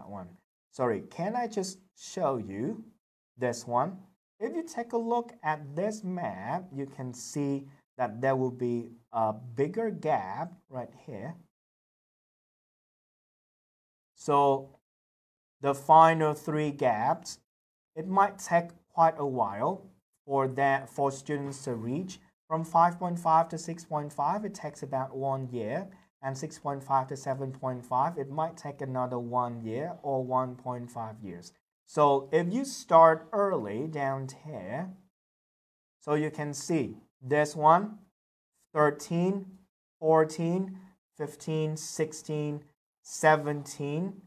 one. Sorry, can I just show you this one? If you take a look at this map, you can see that there will be a bigger gap right here. So the final 3 gaps, it might take quite a while for students to reach. From 5.5 to 6.5, it takes about 1 year, and 6.5 to 7.5, it might take another 1 year or 1.5 years. So if you start early down here, so you can see this one, 13, 14, 15, 16, 17,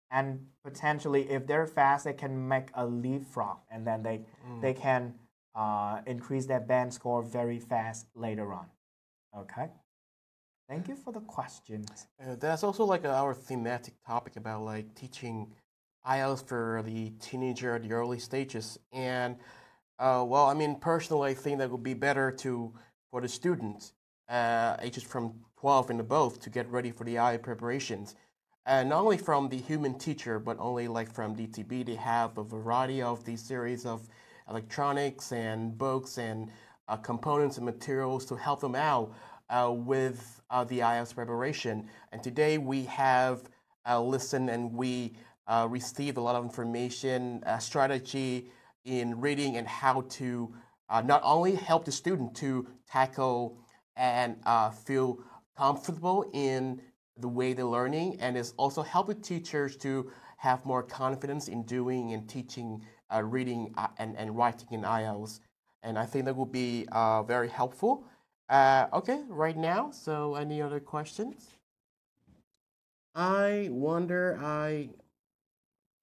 and potentially if they're fast, they can make a leapfrog, and then they can increase their band score very fast later on. Okay. Thank you for the questions. That's also like our thematic topic about like teaching IELTS for the teenager at the early stages. And Well, I mean, personally, I think that would be better for the students, ages from 12 and above, to get ready for the IELTS preparations. Not only from the human teacher, but only like from DTB, they have a variety of these series of electronics and books and components and materials to help them out with the IELTS preparation. And today we have listened and we received a lot of information, strategy in reading and how to not only help the student to tackle and feel comfortable in the way they're learning, and it's also help the teachers to have more confidence in doing and teaching reading and writing in IELTS. And I think that will be very helpful. Okay, right now, so any other questions? I wonder,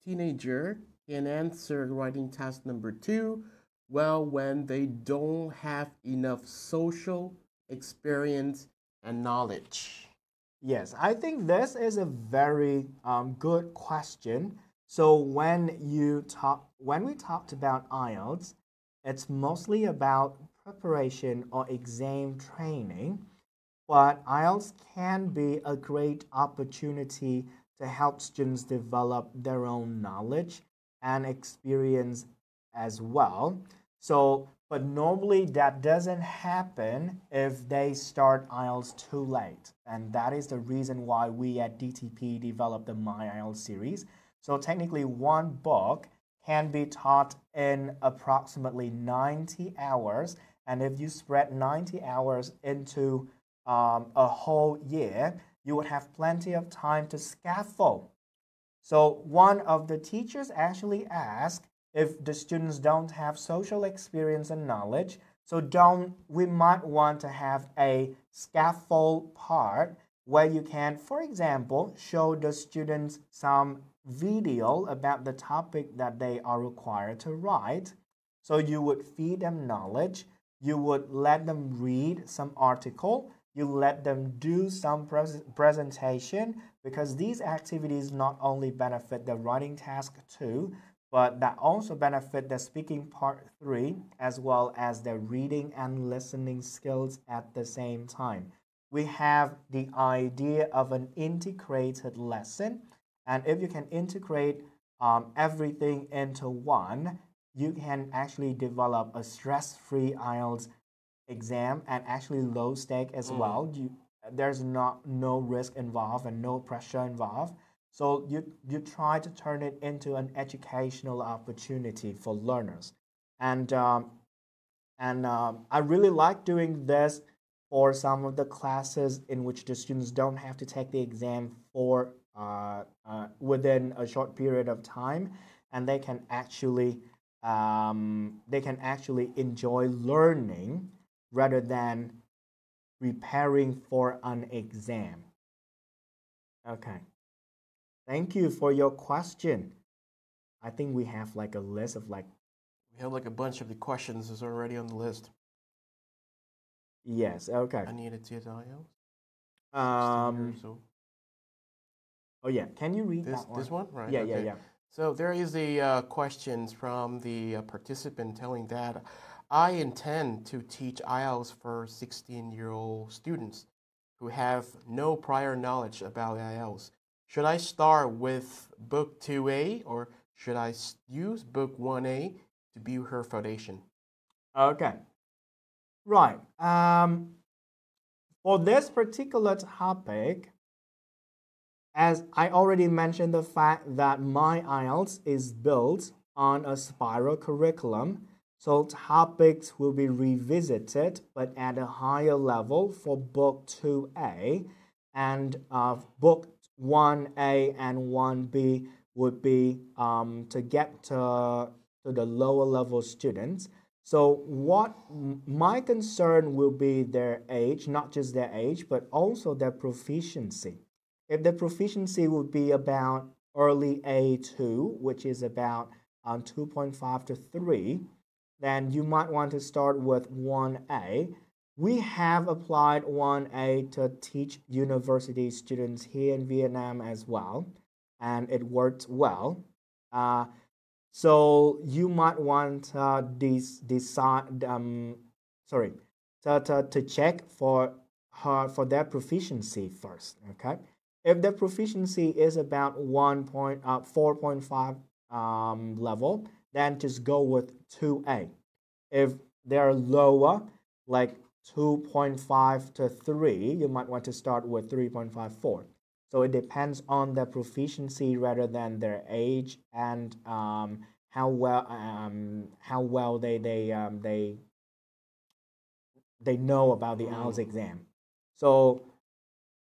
teenager can answer writing task number 2 well when they don't have enough social experience and knowledge. Yes, I think this is a very good question. So when we talked about IELTS, it's mostly about preparation or exam training, but IELTS can be a great opportunity to help students develop their own knowledge and experience as well. So, but normally that doesn't happen if they start IELTS too late. And that is the reason why we at DTP developed the My IELTS series. So technically one book can be taught in approximately 90 hours. And if you spread 90 hours into a whole year, you would have plenty of time to scaffold. So one of the teachers actually asked if the students don't have social experience and knowledge, so we might want to have a scaffold part where you can, for example, show the students some video about the topic that they are required to write. So you would feed them knowledge, you would let them read some article, you let them do some presentation, because these activities not only benefit the writing task 2, but that also benefit the speaking part 3, as well as the reading and listening skills at the same time. We have the idea of an integrated lesson, and if you can integrate everything into one, you can actually develop a stress-free IELTS exam, and actually low stake as well. There's no risk involved and no pressure involved. So you try to turn it into an educational opportunity for learners. And I really like doing this for some of the classes in which the students don't have to take the exam for within a short period of time, and they can actually enjoy learning rather than preparing for an exam. Okay. Thank you for your question. I think we have like a list of like. We have like a bunch of the questions is already on the list. Yes, okay. I needed to IELTS. Oh yeah, can you read this that one? This one, right? Yeah, okay. yeah. So there is a questions from the participant telling that I intend to teach IELTS for 16-year-old students who have no prior knowledge about IELTS. Should I start with book 2A or should I use book 1A to build her foundation? Okay. Right. For this particular topic, as I already mentioned, the fact that My IELTS is built on a spiral curriculum, so topics will be revisited but at a higher level for book 2A, and book 1A and 1B would be to get to the lower level students. So what my concern will be their age, not just their age, but also their proficiency. If the proficiency would be about early A2, which is about 2.5 to 3, then you might want to start with 1A. We have applied 1A to teach university students here in Vietnam as well, and it worked well. So you might want decide to check for their proficiency first. Okay, if their proficiency is about 4.5 level, then just go with 2A. If they're lower, like 2.5 to 3, you might want to start with 3.54. So it depends on their proficiency rather than their age and how well they know about the IELTS exam. So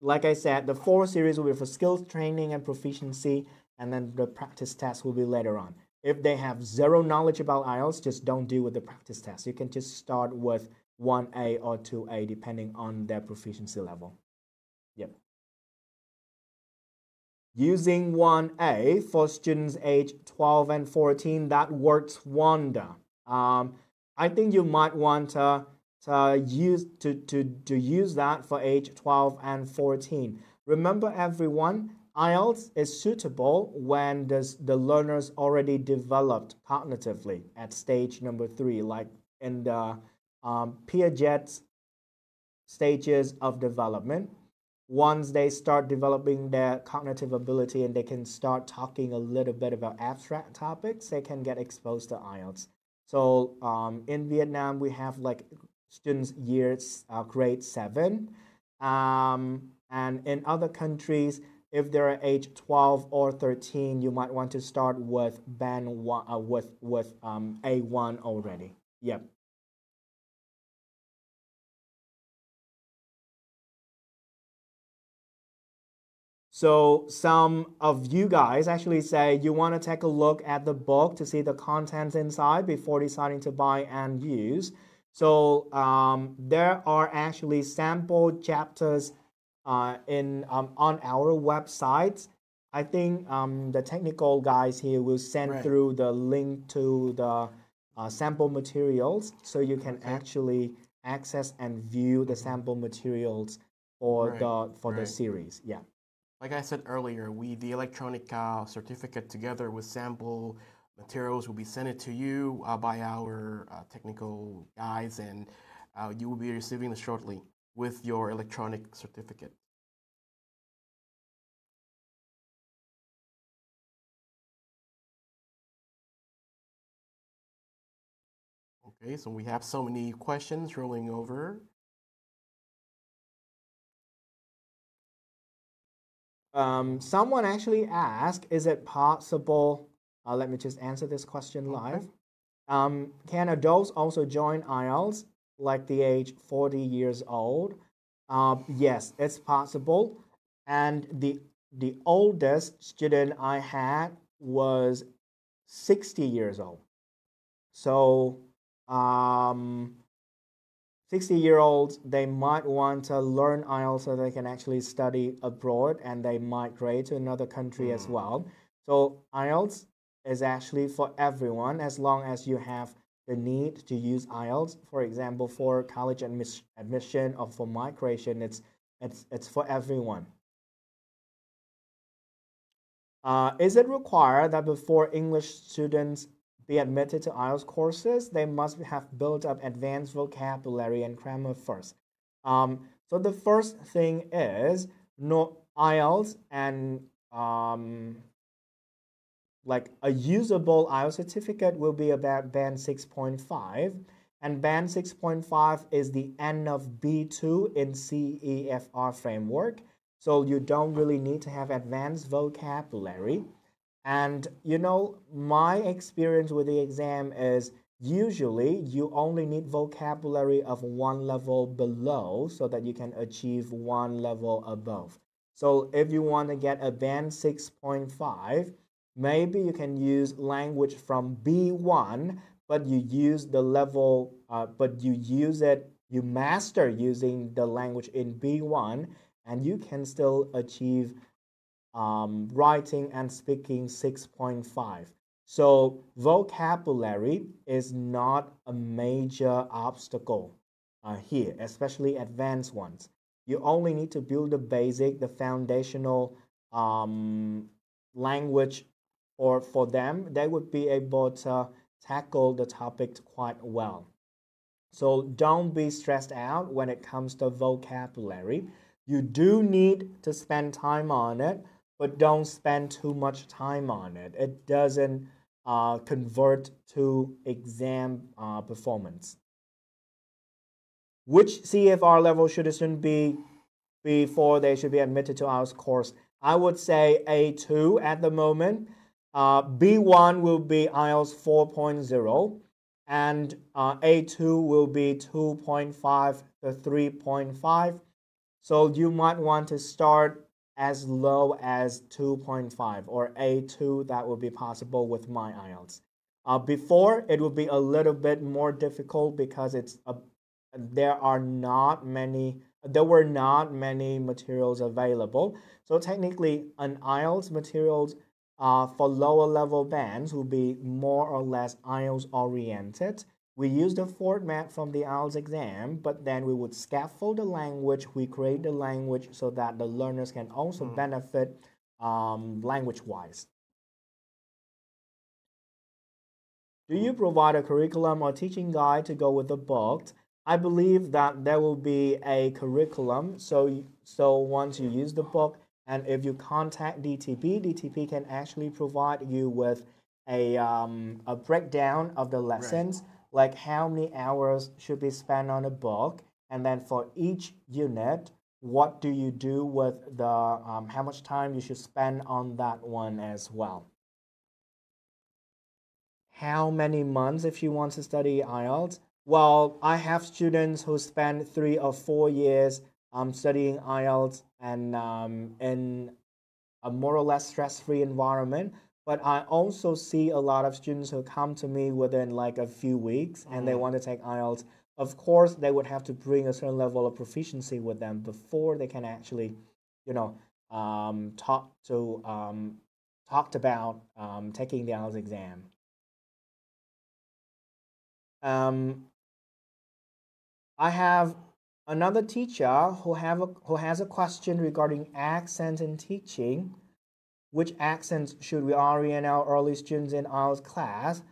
like I said, the 4 series will be for skills training and proficiency, and then the practice test will be later on. If they have zero knowledge about IELTS, just don't do with the practice test. You can just start with 1A or 2A depending on their proficiency level. Yep. Using 1A for students age 12 and 14, that works wonder. I think you might want to use that for age 12 and 14. Remember everyone, IELTS is suitable when the learners already developed cognitively at stage number 3, like in the Piaget's stages of development. Once they start developing their cognitive ability and they can start talking a little bit about abstract topics, they can get exposed to IELTS. So in Vietnam, we have like students grade 7. And in other countries, if they're age 12 or 13, you might want to start with band 1 with A1 already. Yep. So some of you guys actually say you want to take a look at the book to see the contents inside before deciding to buy and use. So there are actually sample chapters on our website. I think the technical guys here will send through the link to the sample materials, so you can actually access and view the sample materials for the series. Yeah. Like I said earlier, the electronic certificate together with sample materials will be sent to you by our technical guys, and you will be receiving it shortly with your electronic certificate. Okay, so we have so many questions rolling over. Someone actually asked, is it possible, let me just answer this question live. Can adults also join IELTS like the age 40 years old? Yes, it's possible. And the oldest student I had was 60 years old. So 60-year-olds, they might want to learn IELTS so they can actually study abroad and they migrate to another country as well. So IELTS is actually for everyone as long as you have the need to use IELTS. For example, for college admission or for migration, it's for everyone. Is it required that before English students be admitted to IELTS courses, they must have built up advanced vocabulary and grammar first? So the first thing is no IELTS and like a usable IELTS certificate will be about band 6.5, and band 6.5 is the end of B2 in CEFR framework. So you don't really need to have advanced vocabulary. And you know, my experience with the exam is usually you only need vocabulary of 1 level below so that you can achieve 1 level above. So if you want to get a band 6.5, maybe you can use language from B1, but you use the level, you master using the language in B1, and you can still achieve writing and speaking 6.5. So vocabulary is not a major obstacle here, especially advanced ones. You only need to build the basic, the foundational language or for them, they would be able to tackle the topic quite well. So don't be stressed out when it comes to vocabulary. You do need to spend time on it, but don't spend too much time on it. It doesn't convert to exam performance. Which CFR level should a student be before they should be admitted to IELTS course? I would say A2 at the moment. B1 will be IELTS 4.0 and A2 will be 2.5 to 3.5. So you might want to start as low as 2.5 or A2. That will be possible with My IELTS. Before, it would be a little bit more difficult because there were not many materials available. So technically, an IELTS materials for lower level bands will be more or less IELTS oriented. We use the format from the IELTS exam, but then we would scaffold the language. We create the language so that the learners can also benefit language-wise. Do you provide a curriculum or teaching guide to go with the book? I believe that there will be a curriculum. So once you use the book, and if you contact DTP can actually provide you with a breakdown of the lessons, like how many hours should be spent on a book, and then for each unit, what do you do with the how much time you should spend on that one as well. How many months if you want to study IELTS? Well, I have students who spend 3 or 4 years studying IELTS and in a more or less stress-free environment. But I also see a lot of students who come to me within like a few weeks and they want to take IELTS. Of course, they would have to bring a certain level of proficiency with them before they can actually, talked about taking the IELTS exam. I have another teacher who has a question regarding accent in teaching. Which accents should we orient our early students in IELTS class?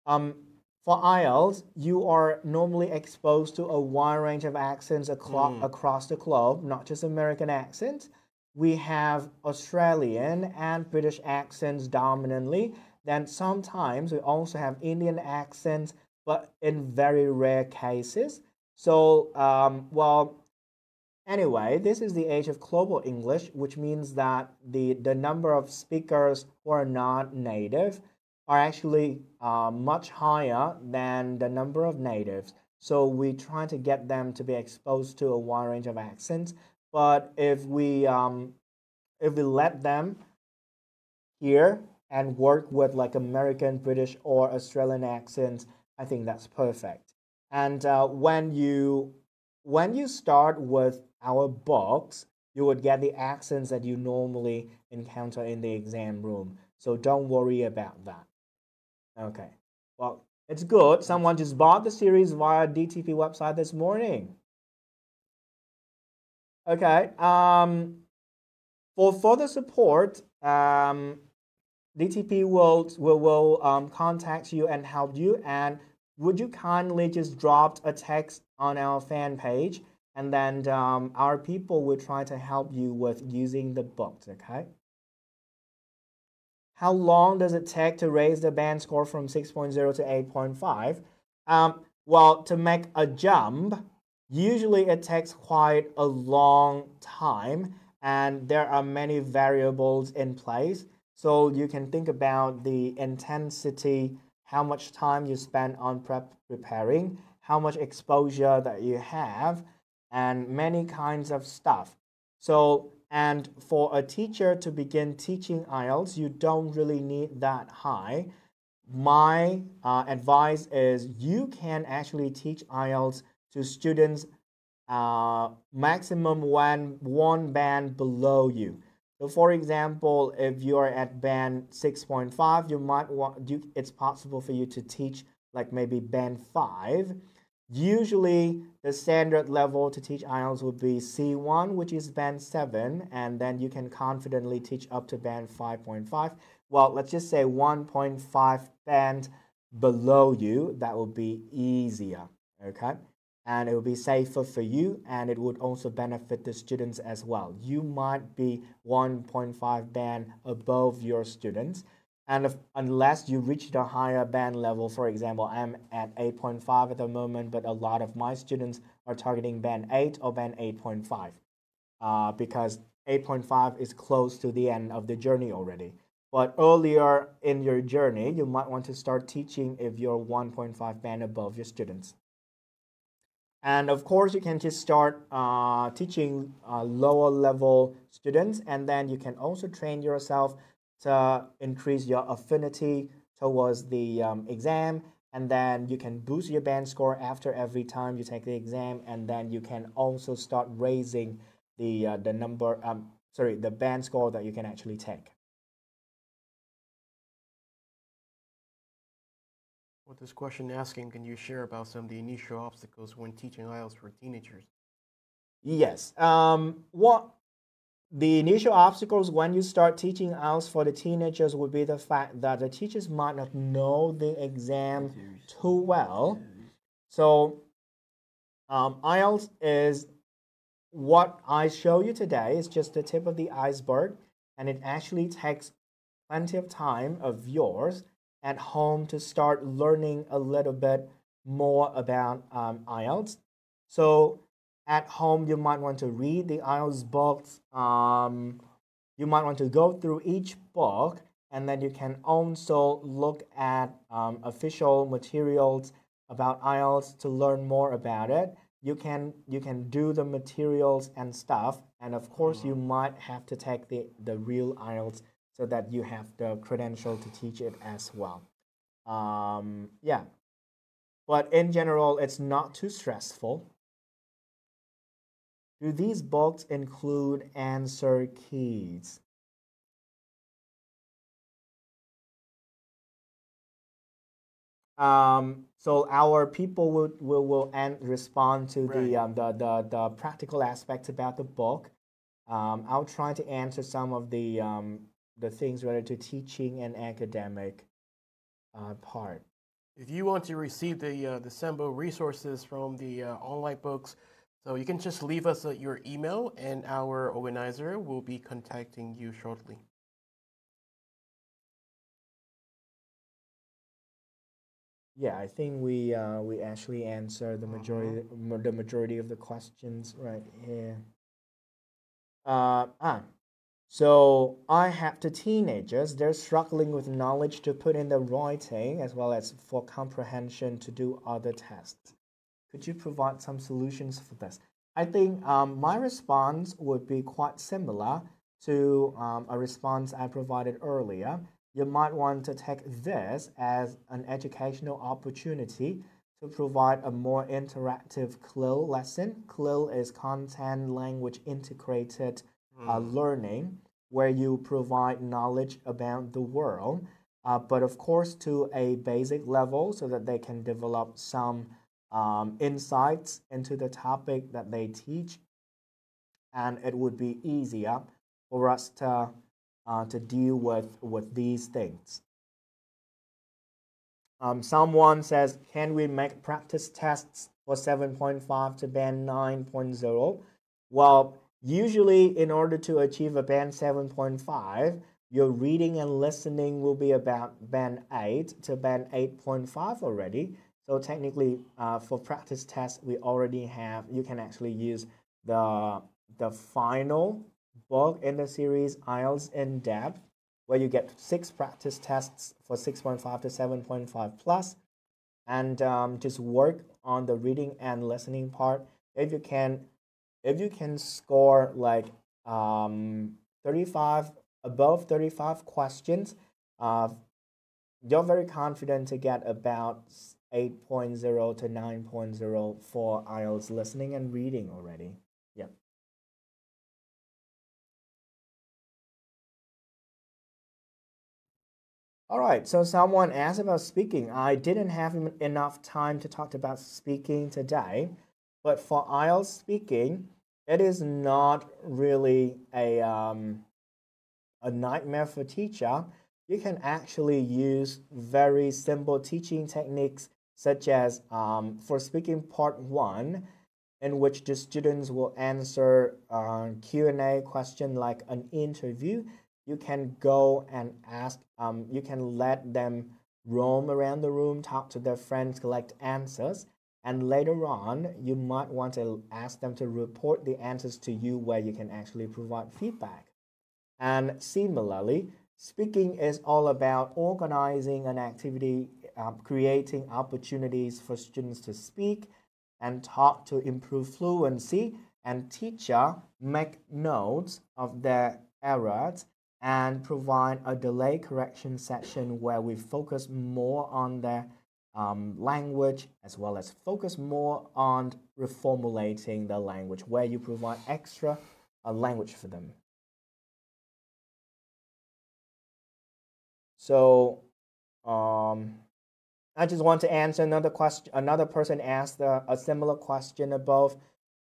For IELTS, you are normally exposed to a wide range of accents across the globe, not just American accents. We have Australian and British accents dominantly. Then sometimes we also have Indian accents, but in very rare cases. So, anyway, this is the age of global English, which means that the number of speakers who are not native are actually much higher than the number of natives. So we try to get them to be exposed to a wide range of accents. But if we let them hear and work with like American, British, or Australian accents, I think that's perfect. And when you start with our books, you would get the accents that you normally encounter in the exam room. So don't worry about that. Okay. Well, it's good. Someone just bought the series via DTP website this morning. Okay. For further support, DTP will contact you and help you. And would you kindly just drop a text on our fan page, and then our people will try to help you with using the books, okay? How long does it take to raise the band score from 6.0 to 8.5? Well, to make a jump, usually it takes quite a long time, and there are many variables in place. So you can think about the intensity, how much time you spend on preparing, how much exposure that you have, and many kinds of stuff. So, and for a teacher to begin teaching IELTS, you don't really need that high. My advice is you can actually teach IELTS to students maximum one band below you. So for example, if you're at band 6.5, you might it's possible for you to teach like maybe band 5. Usually the standard level to teach IELTS would be C1, which is band 7, and then you can confidently teach up to band 5.5. well, let's just say 1.5 band below you, that will be easier, okay? And it will be safer for you, and it would also benefit the students as well. You might be 1.5 band above your students, and unless you reach the higher band level, for example, I'm at 8.5 at the moment, but a lot of my students are targeting band 8 or band 8.5, because 8.5 is close to the end of the journey already. But earlier in your journey, you might want to start teaching if you're 1.5 band above your students. And of course, you can just start teaching lower level students, and then you can also train yourself to increase your affinity towards the exam, and then you can boost your band score after every time you take the exam, and then you can also start raising the the band score that you can actually take. With this question asking, can you share about some of the initial obstacles when teaching IELTS for teenagers? Yes. What the initial obstacles when you start teaching IELTS for the teenagers would be the fact that the teachers might not know the exam too well. So IELTS is what I show you today is just the tip of the iceberg, and it actually takes plenty of time of yours at home to start learning a little bit more about IELTS. So at home, you might want to read the IELTS books. You might want to go through each book, and then you can also look at official materials about IELTS to learn more about it. You can do the materials and stuff, and of course you might have to take the real IELTS so that you have the credential to teach it as well. Yeah, but in general, it's not too stressful. Do these books include answer keys? So our people will respond to the practical aspects about the book. I'll try to answer some of the things related to teaching and academic part. If you want to receive the sample resources from the online books, so you can just leave us your email, and our organizer will be contacting you shortly. Yeah, I think we actually answered the majority of the questions right here. So I have the teenagers. They're struggling with knowledge to put in the writing as well as for comprehension to do other tests. Could you provide some solutions for this? I think my response would be quite similar to a response I provided earlier. You might want to take this as an educational opportunity to provide a more interactive CLIL lesson. CLIL is content language integrated learning, where you provide knowledge about the world, but of course to a basic level so that they can develop some insights into the topic that they teach, and it would be easier for us to deal with these things. Someone says, can we make practice tests for 7.5 to band 9.0? Well, usually in order to achieve a band 7.5, your reading and listening will be about band 8 to band 8.5 already. So technically, for practice tests, we already have, you can actually use the final book in the series, IELTS in Depth, where you get 6 practice tests for 6.5 to 7.5 plus, and just work on the reading and listening part. If you can score like 35 above 35 questions, you're very confident to get about 8.0 to 9.0 for IELTS listening and reading already. Yeah. All right, so someone asked about speaking. I didn't have enough time to talk about speaking today, but for IELTS speaking, it is not really a nightmare for teacher you can actually use very simple teaching techniques such as for speaking part 1, in which the students will answer Q&A question like an interview. You can go and ask, you can let them roam around the room, talk to their friends, collect answers, and later on you might want to ask them to report the answers to you, where you can actually provide feedback. And similarly, speaking is all about organizing an activity, creating opportunities for students to speak and talk to improve fluency, and teacher make notes of their errors and provide a delay correction section where we focus more on their language, as well as focus more on reformulating the language, where you provide extra language for them. So I just want to answer another question. Another person asked a similar question above,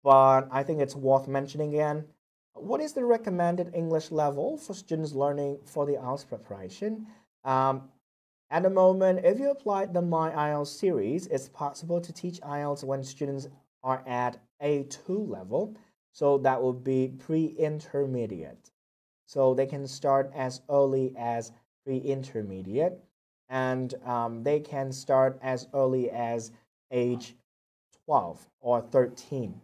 but I think it's worth mentioning again. What is the recommended English level for students learning for the IELTS preparation? At the moment, if you apply the My IELTS series, it's possible to teach IELTS when students are at A2 level. So that will be pre-intermediate. So they can start as early as pre-intermediate, and they can start as early as age 12 or 13.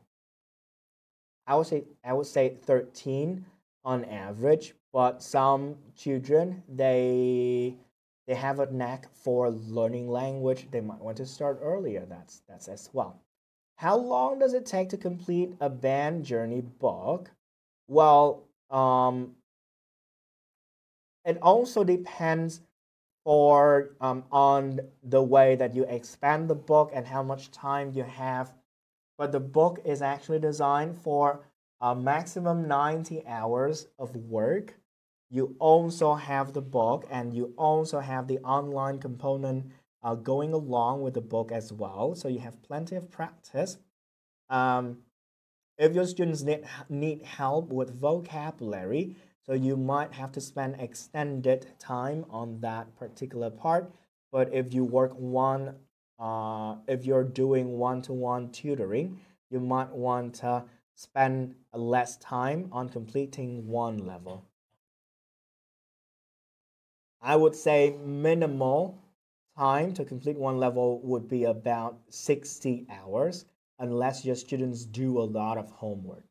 I would say 13 on average, but some children they have a knack for learning language. They might want to start earlier. That's as well. How long does it take to complete a band journey book? Well, it also depends on the way that you expand the book and how much time you have. But the book is actually designed for a maximum 90 hours of work. You also have the book, and you also have the online component going along with the book as well. So you have plenty of practice. If your students need help with vocabulary, so you might have to spend extended time on that particular part. But if you if you're doing one-to-one tutoring, you might want to spend less time on completing one level. I would say minimal time to complete one level would be about 60 hours, unless your students do a lot of homework.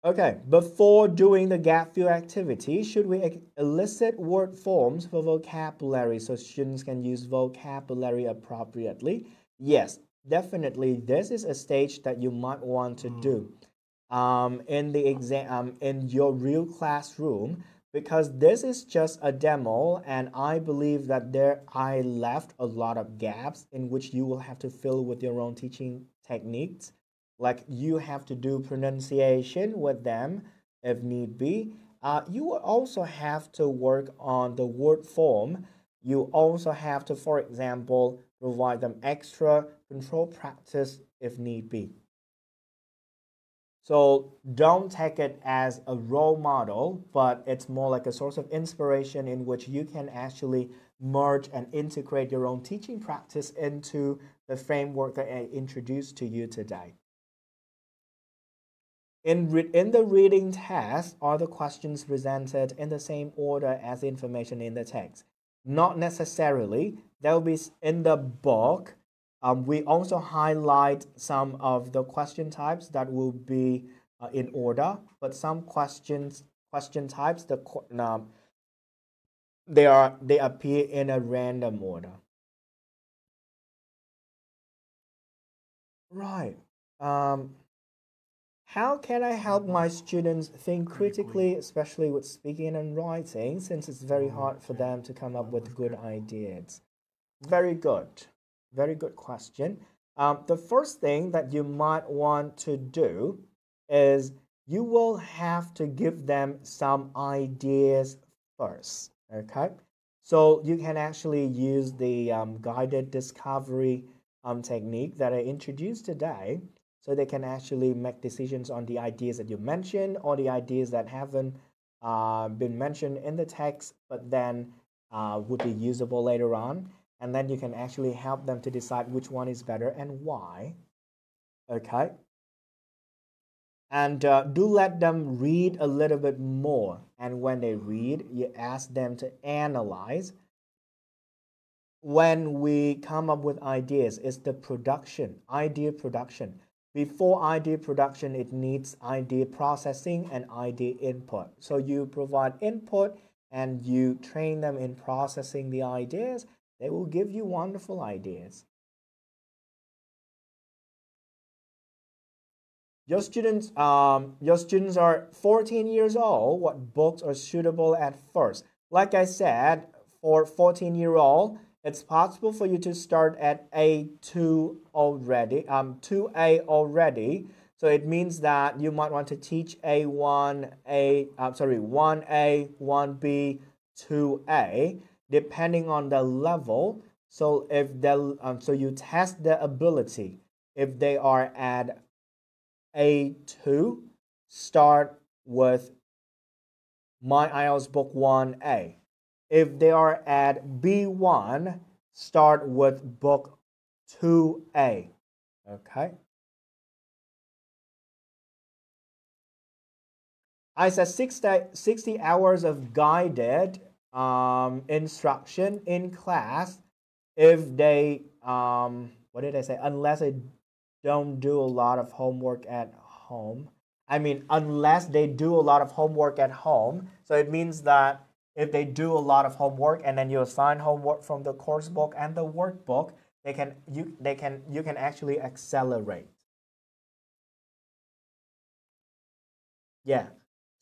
Okay, before doing the gap fill activity, should we elicit word forms for vocabulary so students can use vocabulary appropriately? Yes, definitely. This is a stage that you might want to do in the exam, in your real classroom, because this is just a demo, and I believe that I left a lot of gaps in which you will have to fill with your own teaching techniques. Like, you have to do pronunciation with them if need be. You will also have to work on the word form. You also have to, for example, provide them extra control practice if need be. So don't take it as a role model, but it's more like a source of inspiration in which you can actually merge and integrate your own teaching practice into the framework that I introduced to you today. In the reading test, are the questions presented in the same order as the information in the text? Not necessarily. There will be in the book. We also highlight some of the question types that will be in order, but some question types they appear in a random order. Right. How can I help my students think critically, especially with speaking and writing, since it's very hard for them to come up with good ideas? Very good. Very good question. The first thing that you might want to do is you will have to give them some ideas first. Okay? So you can actually use the guided discovery technique that I introduced today. so they can actually make decisions on the ideas that you mentioned or the ideas that haven't been mentioned in the text but then would be usable later on, and then you can actually help them to decide which one is better and why. Okay, and do let them read a little bit more, and when they read, you ask them to analyze. When we come up with ideas, it's the idea production. Before idea production, it needs idea processing and idea input. So you provide input and you train them in processing the ideas. They will give you wonderful ideas. Your students are 14 years old. What books are suitable at first? Like I said, for 14-year-old, it's possible for you to start at A2 already, 2A already. So it means that you might want to teach A1, 1A, 1B, 2A, depending on the level. So if so you test their ability. If they are at A2, start with My IELTS Book 1A. If they are at B1, start with Book 2A. Okay. I said 60 hours of guided instruction in class if they, what did I say? Unless they don't do a lot of homework at home. I mean, unless they do a lot of homework at home. So it means that if they do a lot of homework and then you assign homework from the course book and the workbook, you can actually accelerate. Yeah.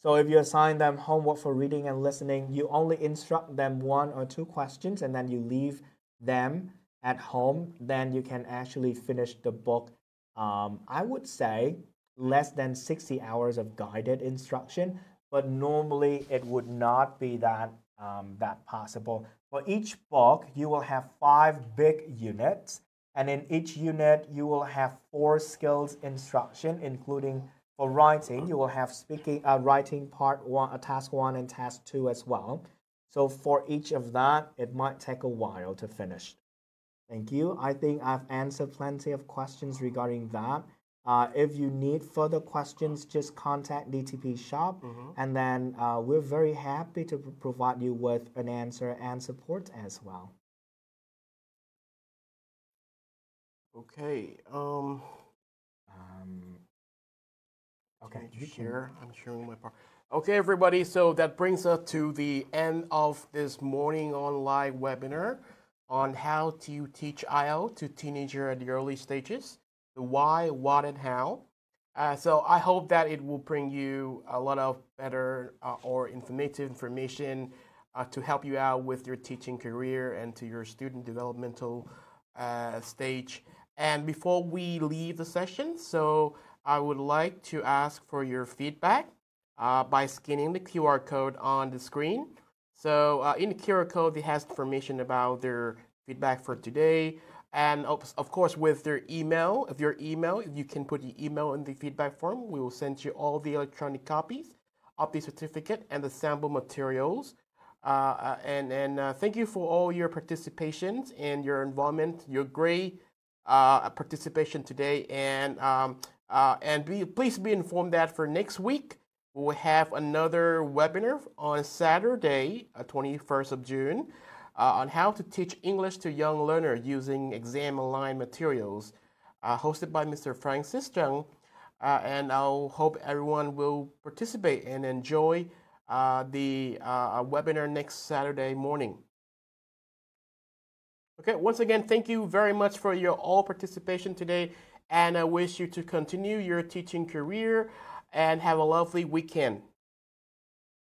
So if you assign them homework for reading and listening, you only instruct them 1 or 2 questions and then you leave them at home, then you can actually finish the book. I would say less than 60 hours of guided instruction, but normally it would not be that possible. For each book, you will have 5 big units, and in each unit, you will have 4 skills instruction, including for writing, you will have writing part 1, task 1 and task 2 as well. So for each of that, it might take a while to finish. Thank you. I think I've answered plenty of questions regarding that. If you need further questions, just contact DTP Shop, and then we're very happy to provide you with an answer and support as well. Okay. Okay. I'm sharing my part. Okay, everybody. So that brings us to the end of this morning online webinar on how to teach IELTS to teenager at the early stages, the why, what, and how. So I hope that it will bring you a lot of better or informative information to help you out with your teaching career and to your student developmental stage. And before we leave the session, so I would like to ask for your feedback by scanning the QR code on the screen. So in the QR code, it has information about their feedback for today. And of course, with their email, if you can put the email in the feedback form, we will send you all the electronic copies of the certificate and the sample materials. Thank you for all your participations and your involvement, your great participation today. Please be informed that for next week, we will have another webinar on Saturday, 21st of June, on how to teach English to young learners using exam-aligned materials, hosted by Mr. Francis Chung. And I hope everyone will participate and enjoy the webinar next Saturday morning. Okay, once again, thank you very much for your all participation today, and I wish you to continue your teaching career and have a lovely weekend.